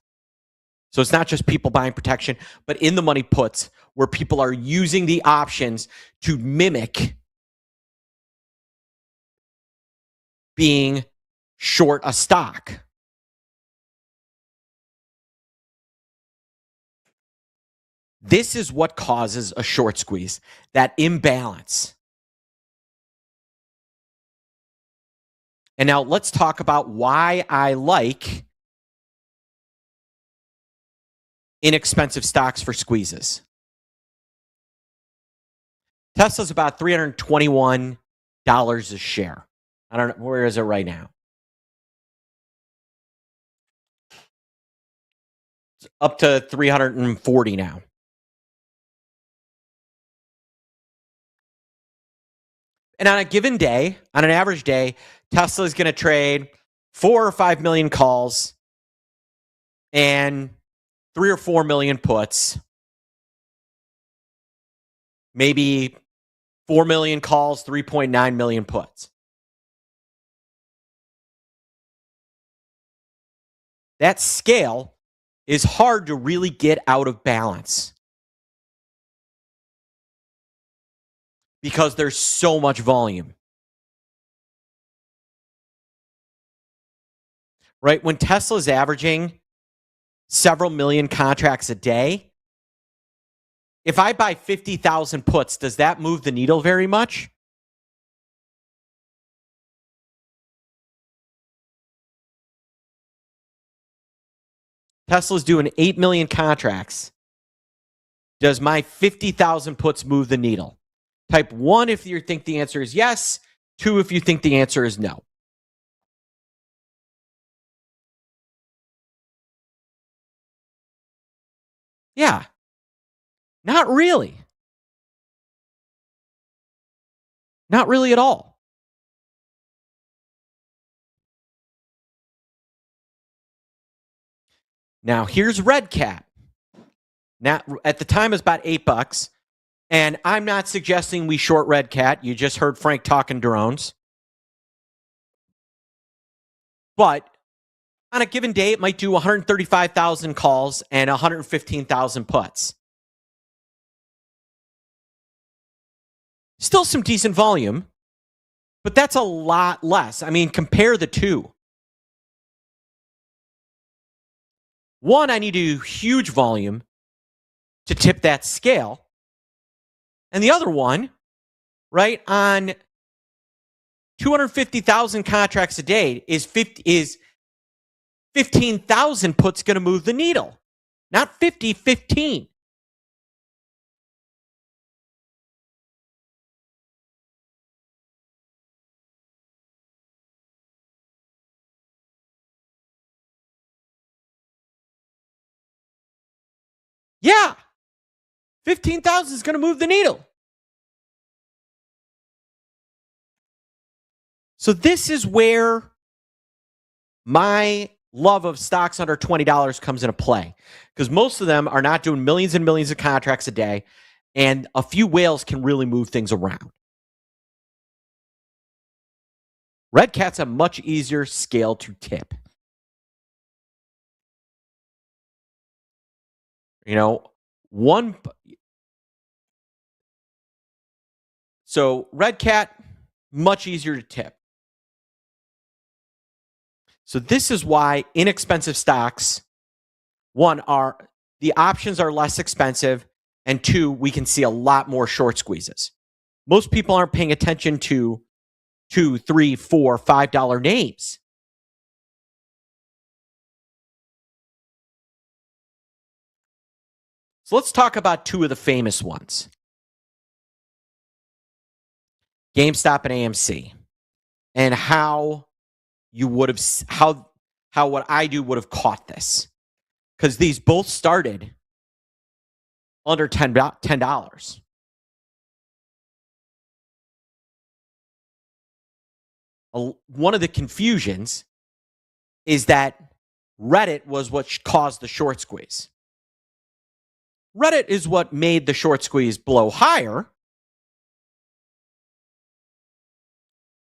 So it's not just people buying protection, but in the money puts where people are using the options to mimic being short a stock. This is what causes a short squeeze, that imbalance. And now let's talk about why I like inexpensive stocks for squeezes. Tesla's about $321 a share. I don't know, where is it right now? It's up to 340 now. And on a given day, on an average day, Tesla is going to trade 4 or 5 million calls and 3 or 4 million puts. Maybe 4 million calls, 3.9 million puts. That scale is hard to really get out of balance because there's so much volume. Right? When Tesla's averaging several million contracts a day, if I buy 50,000 puts, does that move the needle very much? Tesla's doing 8 million contracts. Does my 50,000 puts move the needle? Type 1 if you think the answer is yes. 2 if you think the answer is no. Yeah. Not really. Not really at all. Now, here's Red Cat. Now, at the time, it's about $8. And I'm not suggesting we short Red Cat. You just heard Frank talking drones. But on a given day, it might do 135,000 calls and 115,000 puts. Still some decent volume, but that's a lot less. I mean, compare the two. One, I need to do huge volume to tip that scale. And the other one, right, on 250,000 contracts a day is 15,000 puts going to move the needle. Not 50, 15. Yeah. 15,000 is going to move the needle. So this is where my love of stocks under $20 comes into play, because most of them are not doing millions and millions of contracts a day, and a few whales can really move things around. Red Cat's a much easier scale to tip. You know, so Red Cat, much easier to tip. So this is why inexpensive stocks, one, are the options are less expensive, and two, we can see a lot more short squeezes. Most people aren't paying attention to $2, $3, $4, $5 names. So let's talk about two of the famous ones. GameStop and AMC. And how you would have how what I do would have caught this. Because these both started under $10. One of the confusions is that Reddit was what caused the short squeeze. Reddit is what made the short squeeze blow higher.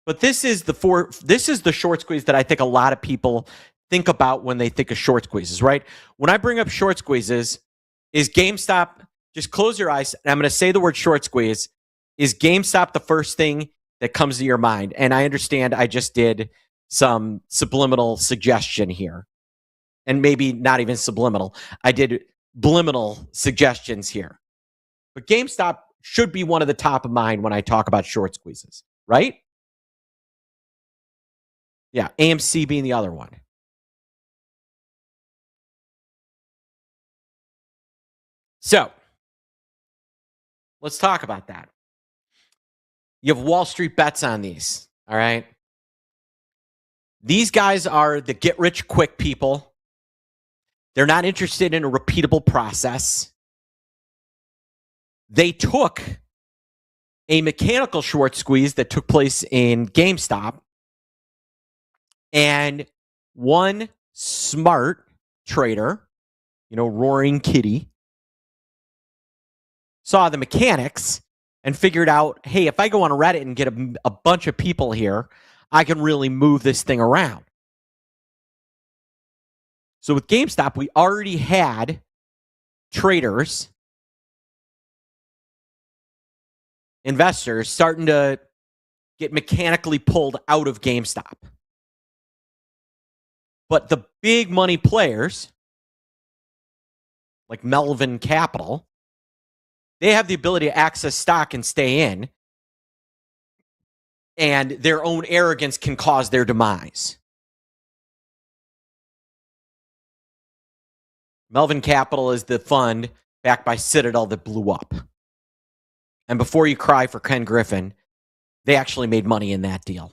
But this is the short squeeze that I think a lot of people think about when they think of short squeezes, right? When I bring up short squeezes, is GameStop, just close your eyes, and I'm going to say the word short squeeze. Is GameStop the first thing that comes to your mind? And I understand I just did some subliminal suggestion here. And maybe not even subliminal. I did bliminal suggestions here. But GameStop should be one of the top of mind when I talk about short squeezes, right? Yeah, AMC being the other one. So, let's talk about that. You have Wall Street bets on these, all right? These guys are the get-rich-quick people. They're not interested in a repeatable process. They took a mechanical short squeeze that took place in GameStop, and one smart trader, Roaring Kitty, saw the mechanics and figured out, hey, if I go on Reddit and get a bunch of people here, I can really move this thing around. So with GameStop, we already had traders, investors starting to get mechanically pulled out of GameStop. But the big money players, like Melvin Capital, they have the ability to access stock and stay in, and their own arrogance can cause their demise. Melvin Capital is the fund backed by Citadel that blew up. And before you cry for Ken Griffin, they actually made money in that deal.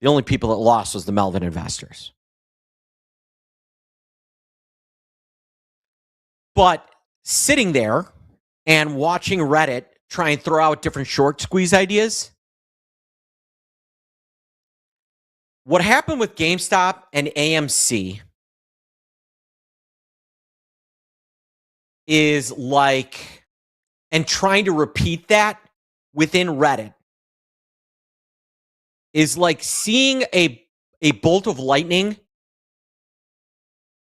The only people that lost was the Melvin investors. But sitting there and watching Reddit try and throw out different short squeeze ideas, what happened with GameStop and AMC is like, and trying to repeat that within Reddit is like seeing a bolt of lightning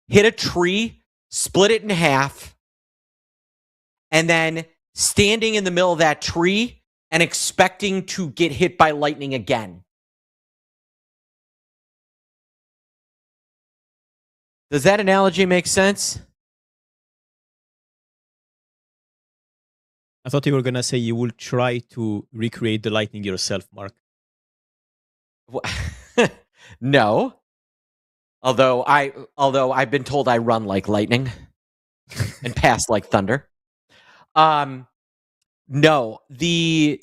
hit a tree, split it in half, and then standing in the middle of that tree and expecting to get hit by lightning again. Does that analogy make sense? I thought you were going to say you will try to recreate the lightning yourself, Mark. No. Although I've been told I run like lightning and pass like thunder. No, the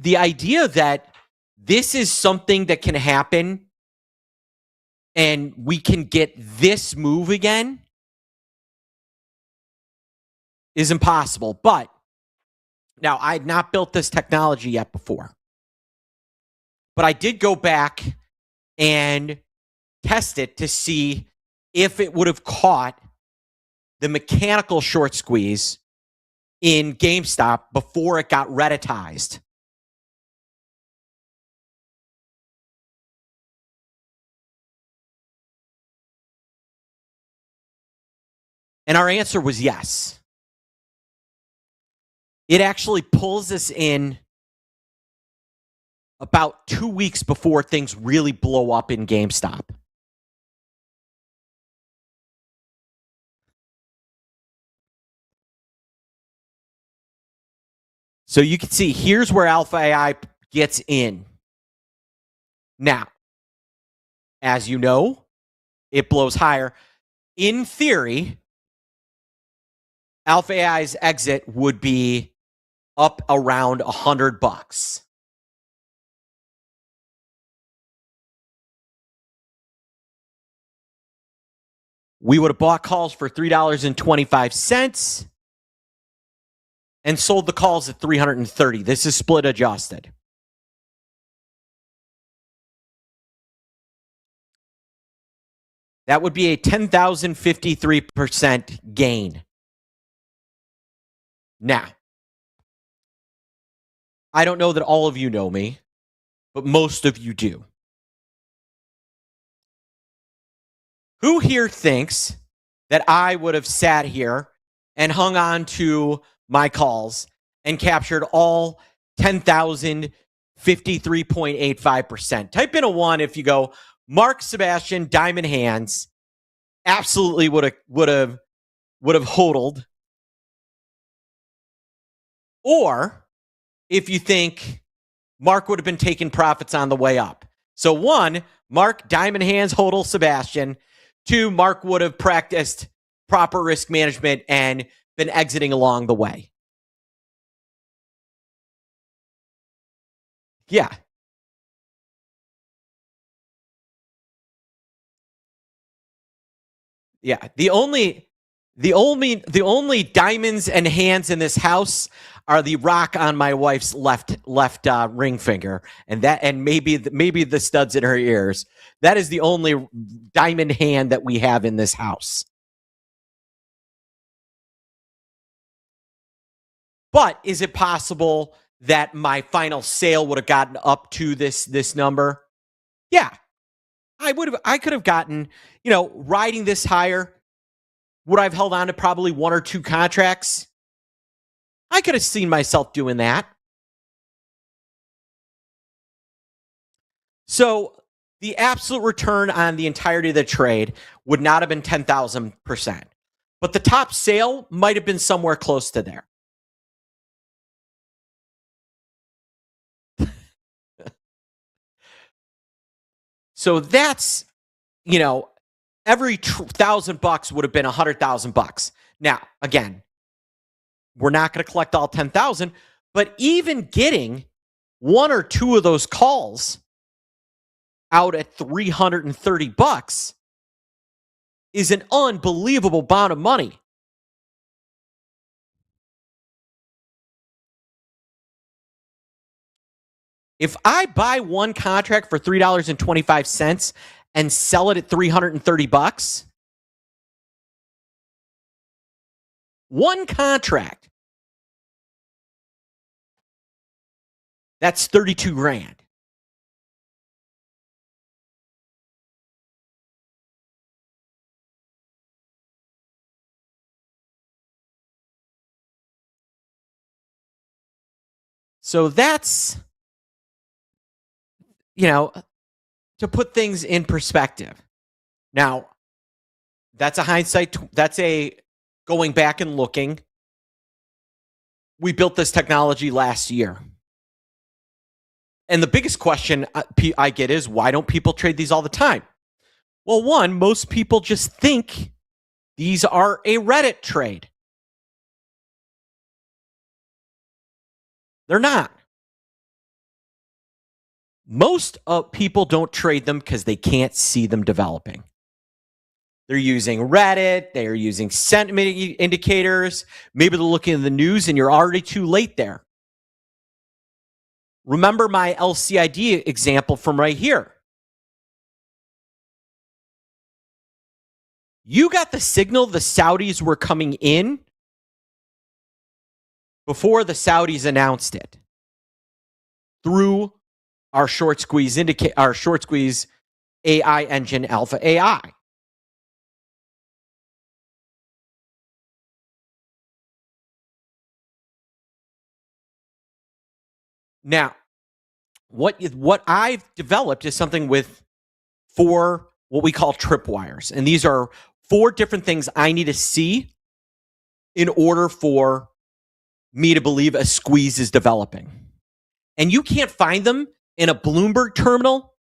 idea that this is something that can happen and we can get this move again is impossible. But now, I had not built this technology yet before. But I did go back and test it to see if it would have caught the mechanical short squeeze in GameStop before it got Redditized. And our answer was yes. It actually pulls us in about 2 weeks before things really blow up in GameStop. So you can see here's where Alpha AI gets in. Now, as you know, it blows higher. In theory, Alpha AI's exit would be up around $100. We would have bought calls for $3.25 and sold the calls at $330. This is split adjusted. That would be a 10,053% gain. Now, I don't know that all of you know me, but most of you do. Who here thinks that I would have sat here and hung on to my calls and captured all 10,053.85%? Type in a 1 if you go, Mark Sebastian, diamond hands, absolutely would have hodled. Or if you think Mark would have been taking profits on the way up. So 1, Mark, diamond hands, hodl, Sebastian. 2, Mark would have practiced proper risk management and been exiting along the way. Yeah. Yeah. The only diamonds and hands in this house are the rock on my wife's left ring finger, and maybe the studs in her ears. That is the only diamond hand that we have in this house. But is it possible that my final sale would have gotten up to this number? Yeah. I could have gotten, riding this higher. Would I have held on to probably 1 or 2 contracts? I could have seen myself doing that. So the absolute return on the entirety of the trade would not have been 10,000%. But the top sale might have been somewhere close to there. So that's, every $1,000 would have been $100,000. Now, again, we're not going to collect all 10,000, but even getting 1 or 2 of those calls out at $330 is an unbelievable amount of money. If I buy one contract for $3.25 and sell it at $330, one contract, that's $32,000. So that's, to put things in perspective. Now, that's a hindsight. That's a going back and looking. We built this technology last year. And the biggest question I get is, why don't people trade these all the time? Well, 1, most people just think these are a Reddit trade. They're not. Most people don't trade them because they can't see them developing. They're using Reddit. They're using sentiment indicators. Maybe they're looking at the news and you're already too late there. Remember my LCID example from right here. You got the signal the Saudis were coming in before the Saudis announced it through our short squeeze AI engine, Alpha AI. Now, what I've developed is something with 4 what we call tripwires. And these are 4 different things I need to see in order for me to believe a squeeze is developing. And you can't find them in a Bloomberg terminal.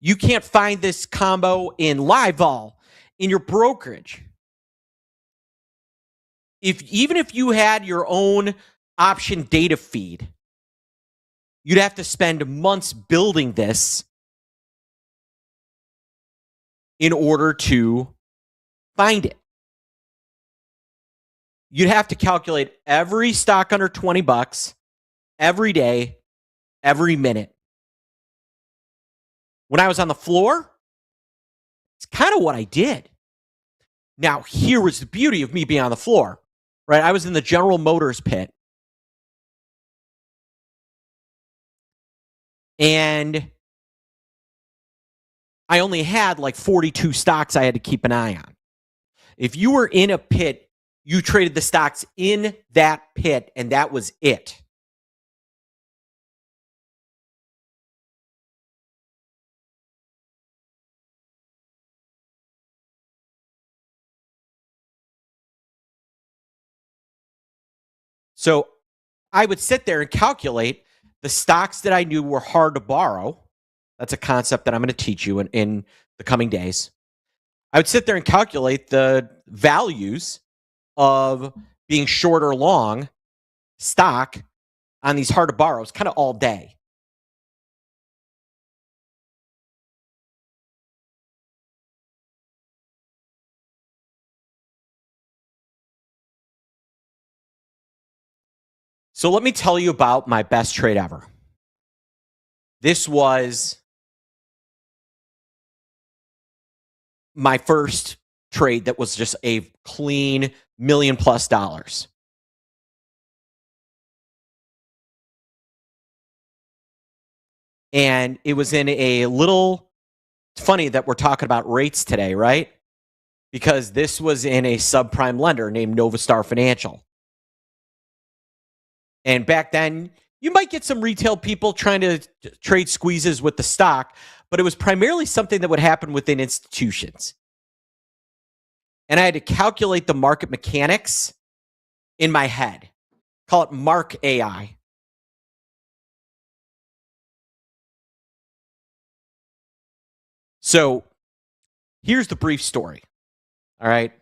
You can't find this combo in LiveVol, in your brokerage. Even if you had your own option data feed, you'd have to spend months building this in order to find it. You'd have to calculate every stock under $20 every day, every minute. When I was on the floor, it's kind of what I did. Now, here was the beauty of me being on the floor, right? I was in the General Motors pit. And I only had like 42 stocks I had to keep an eye on. If you were in a pit, you traded the stocks in that pit, and that was it. So I would sit there and calculate the stocks that I knew were hard to borrow. That's a concept that I'm going to teach you in the coming days. I would sit there and calculate the values of being short or long stock on these hard to borrows kind of all day. So let me tell you about my best trade ever. This was my first trade that was just a clean $1 million+. And it was in a little, it's funny that we're talking about rates today, right? Because this was in a subprime lender named Novastar Financial. And back then, you might get some retail people trying to trade squeezes with the stock, but it was primarily something that would happen within institutions. And I had to calculate the market mechanics in my head. Call it Mark AI. So here's the brief story. All right.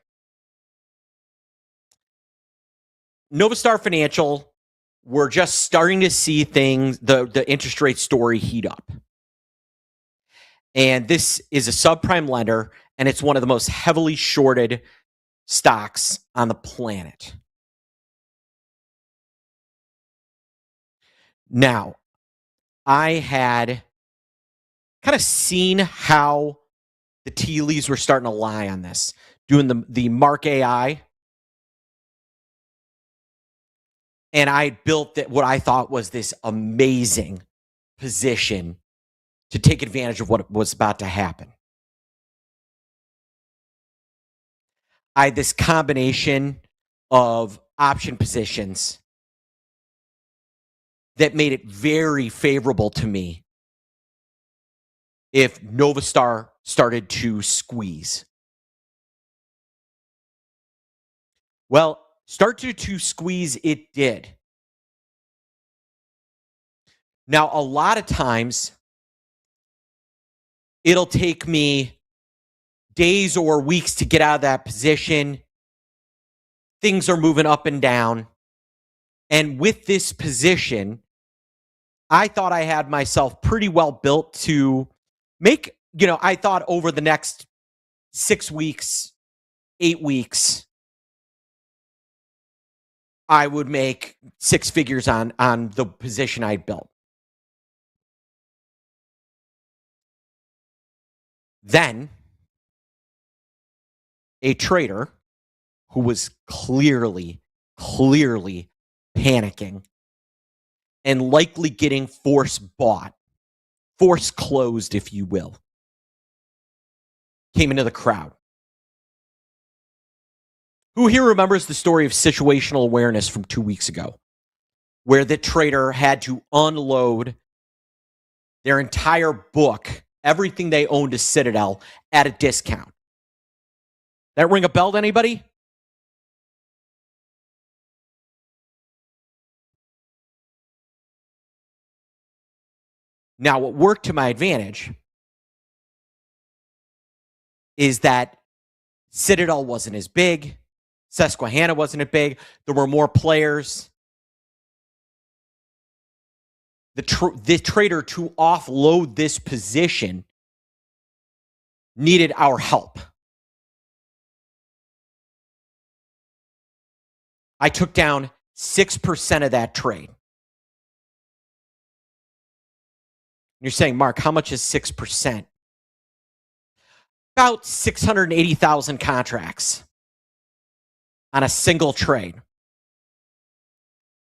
Novastar Financial, we're just starting to see things, the interest rate story heat up. And this is a subprime lender, and it's one of the most heavily shorted stocks on the planet. Now, I had kind of seen how the tea leaves were starting to lie on this, doing the Mark AI. And I built what I thought was this amazing position to take advantage of what was about to happen. I had this combination of option positions that made it very favorable to me if Novastar started to squeeze. Well, started to squeeze it did. Now, a lot of times, it'll take me days or weeks to get out of that position. Things are moving up and down. And with this position, I thought I had myself pretty well built to make, I thought over the next 6 weeks, 8 weeks, I would make 6 figures on the position I'd built. Then, a trader who was clearly panicking and likely getting force bought, force closed, if you will, came into the crowd. Who here remembers the story of situational awareness from 2 weeks ago? where the trader had to unload their entire book, everything they owned to Citadel, at a discount. That ring a bell to anybody? Now, what worked to my advantage is that Citadel wasn't as big. Susquehanna wasn't as big. There were more players. The trader to offload this position needed our help. I took down 6% of that trade. You're saying, Mark, how much is 6%? About 680,000 contracts on a single trade.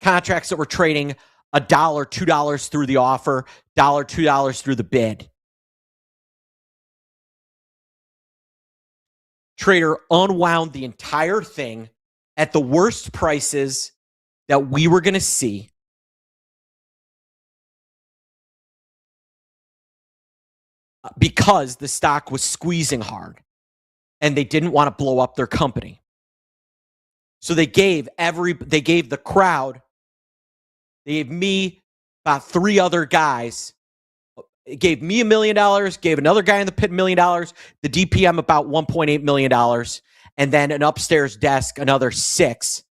Contracts that were trading $1, $2 through the offer, $1, $2 through the bid. Trader unwound the entire thing at the worst prices that we were going to see. Because the stock was squeezing hard and they didn't want to blow up their company. So they gave the crowd, they gave me about 3 other guys. It gave me $1 million, gave another guy in the pit $1 million, the DPM about $1.8 million, and then an upstairs desk, another 6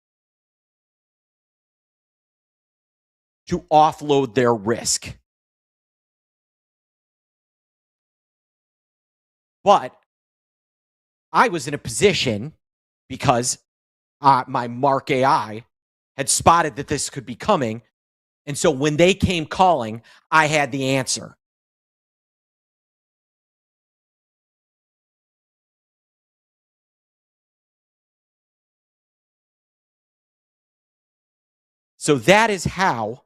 to offload their risk. But I was in a position because my Mark AI had spotted that this could be coming. And so when they came calling, I had the answer. So that is how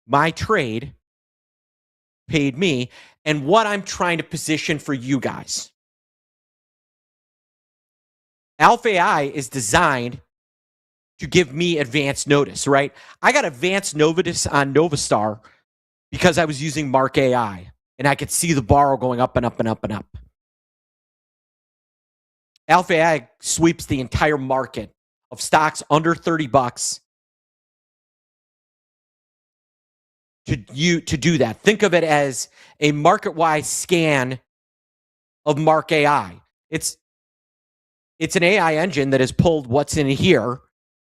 my trade paid me and what I'm trying to position for you guys. Alpha AI is designed to give me advance notice, right? I got advance notice on Novastar because I was using Mark AI and I could see the borrow going up and up and up and up. Alpha AI sweeps the entire market of stocks under $30 to do that. Think of it as a market-wide scan of Mark AI. It's an AI engine that has pulled what's in here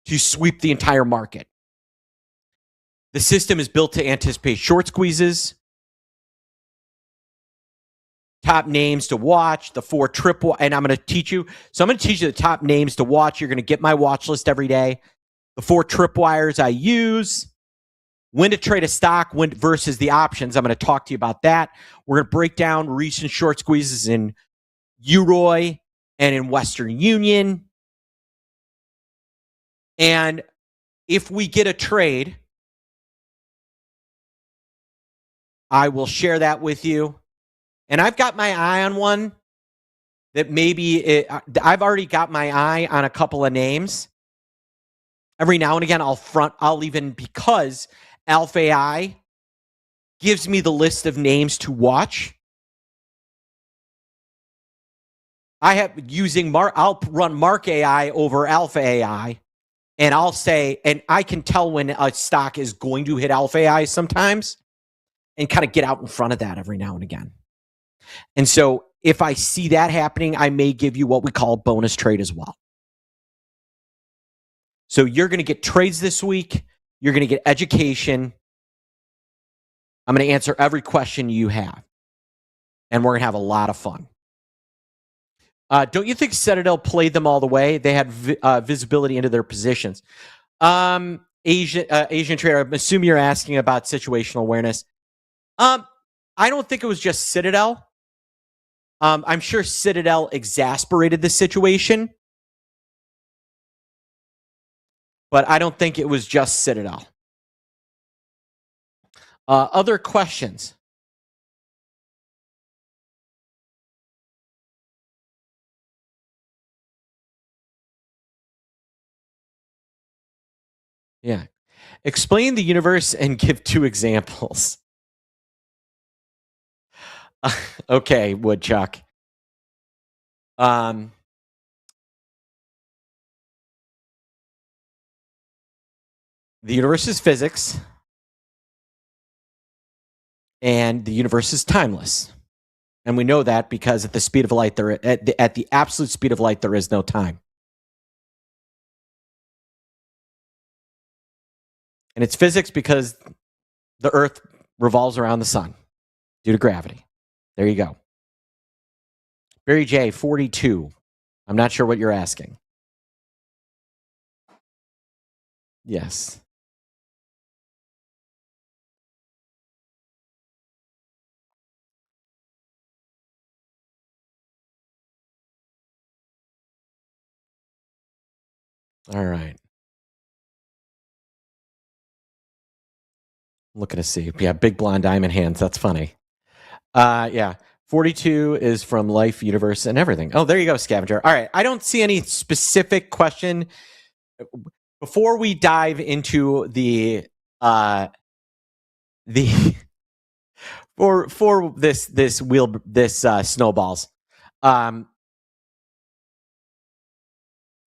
to sweep the entire market. The system is built to anticipate short squeezes, top names to watch, the 4 and I'm going to teach you. So I'm going to teach you the top names to watch. You're going to get my watch list every day. The 4 tripwires I use, when to trade a stock versus the options. I'm going to talk to you about that. We're going to break down recent short squeezes in Uroi and in Western Union. And if we get a trade, I will share that with you. And I've got my eye on one that I've already got my eye on a couple of names. Every now and again, I'll even, because Alpha AI gives me the list of names to watch. I'll run Mark AI over Alpha AI, and I'll say, and I can tell when a stock is going to hit Alpha AI sometimes, and kind of get out in front of that every now and again. And so if I see that happening, I may give you what we call a bonus trade as well. So you're going to get trades this week. You're going to get education. I'm going to answer every question you have. And we're going to have a lot of fun. Don't you think Citadel played them all the way? They had visibility into their positions. Asian trader, I'm assuming you're asking about situational awareness. I don't think it was just Citadel. I'm sure Citadel exasperated the situation, but I don't think it was just Citadel. Other questions? Yeah. Explain the universe and give 2 examples. Okay, Woodchuck. The universe is physics, and the universe is timeless. And we know that because at the speed of light, at the absolute speed of light, there is no time. And it's physics because the Earth revolves around the sun due to gravity. There you go. Barry J, 42. I'm not sure what you're asking. Yes. All right. Looking to see. Yeah, big blonde diamond hands. That's funny. Yeah. 42 is from Life, Universe, and Everything. Oh, there you go, Scavenger. All right. I don't see any specific question. Before we dive into the for this snowballs,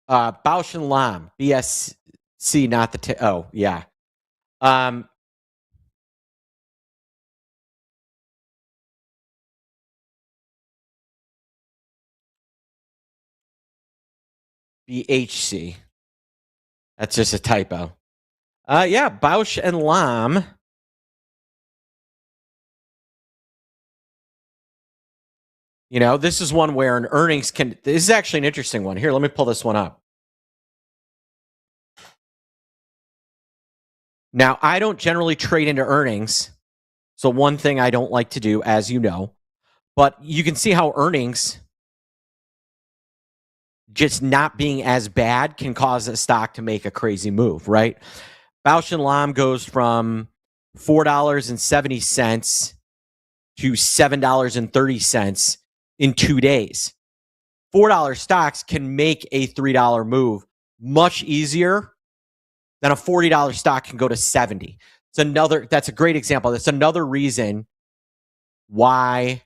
Bausch and Lomb, BSC, not the oh yeah. BHC. That's just a typo. Yeah, Bausch and Lomb. You know, this is one where an earnings can. This is actually an interesting one. Here, let me pull this one up. Now, I don't generally trade into earnings. So one thing I don't like to do, as you know, but you can see how earnings just not being as bad can cause a stock to make a crazy move, right? Bausch and Lomb goes from $4.70 to $7.30 in 2 days. $4 stocks can make a $3 move much easier than a $40 stock can go to 70. That's a great example. That's another reason why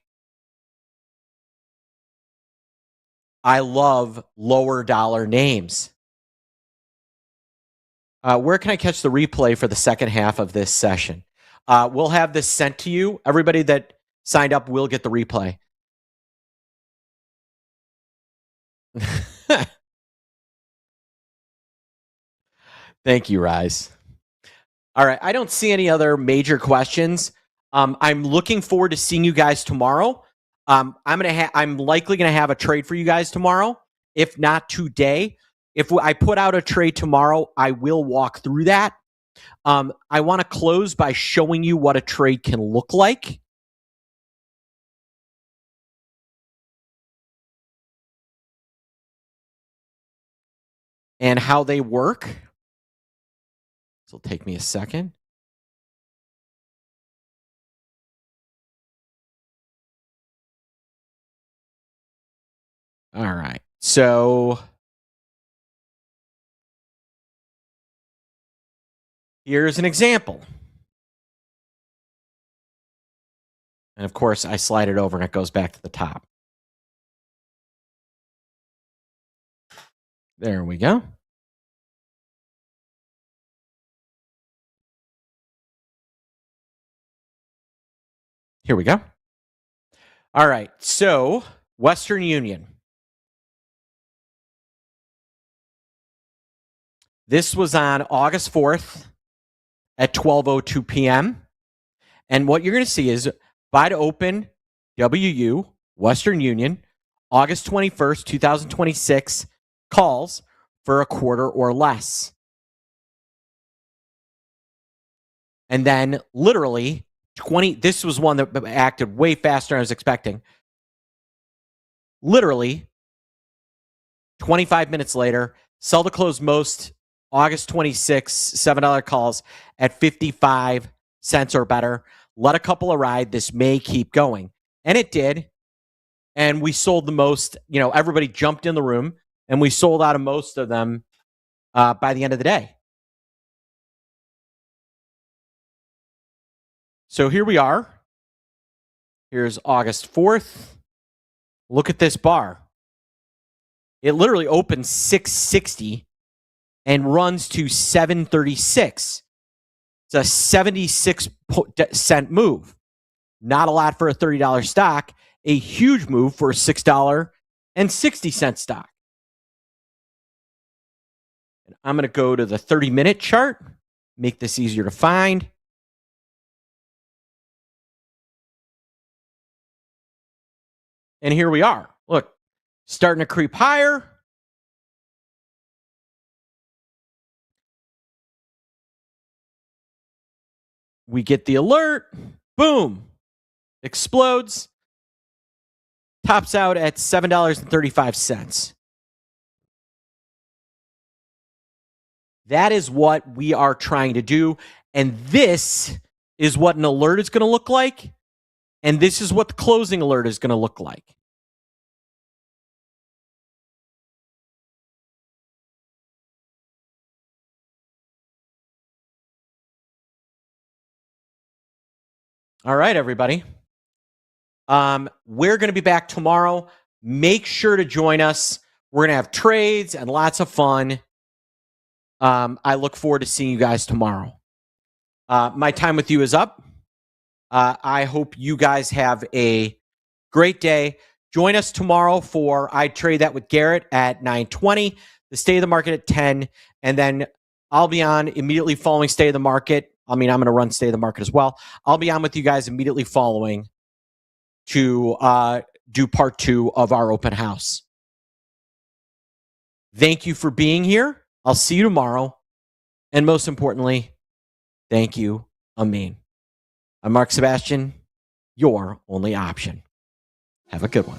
I love lower dollar names. Where can I catch the replay for the second half of this session? We'll have this sent to you. Everybody that signed up will get the replay. Thank you, Rise. All right. I don't see any other major questions. I'm looking forward to seeing you guys tomorrow. I'm likely gonna have a trade for you guys tomorrow, if not today. If I put out a trade tomorrow, I will walk through that. I want to close by showing you what a trade can look like. And how they work. This will take me a second. All right. So here's an example. And of course, I slide it over and it goes back to the top. There we go. Here we go. All right. So Western Union. This was on August 4th at 12:02 p.m. And what you're going to see is buy to open WU, Western Union, August 21st, 2026, calls for a quarter or less. And then literally this was one that acted way faster than I was expecting. Literally 25 minutes later, sell to close most August 26, $7 calls at 55 cents or better. Let a couple of ride. This may keep going. And it did. And we sold the most, everybody jumped in the room and we sold out of most of them by the end of the day. So here we are. Here's August 4th. Look at this bar. It literally opens 660 and runs to 736. It's a 76-cent move. Not a lot for a $30 stock. A huge move for a $6.60 stock. And I'm going to go to the 30-minute chart. Make this easier to find. And here we are. Look, starting to creep higher. We get the alert. Boom. Explodes. Tops out at $7.35. That is what we are trying to do. And this is what an alert is going to look like. And this is what the closing alert is going to look like. All right, everybody. We're going to be back tomorrow. Make sure to join us. We're going to have trades and lots of fun. I look forward to seeing you guys tomorrow. My time with you is up. I hope you guys have a great day. Join us tomorrow for I Trade That with Garrett at 9:20, the State of the Market at 10, and then I'll be on immediately following State of the Market. I'm going to run State of the Market as well. I'll be on with you guys immediately following to do part 2 of our open house. Thank you for being here. I'll see you tomorrow. And most importantly, thank you, Amin. I'm Mark Sebastian, your only option. Have a good one.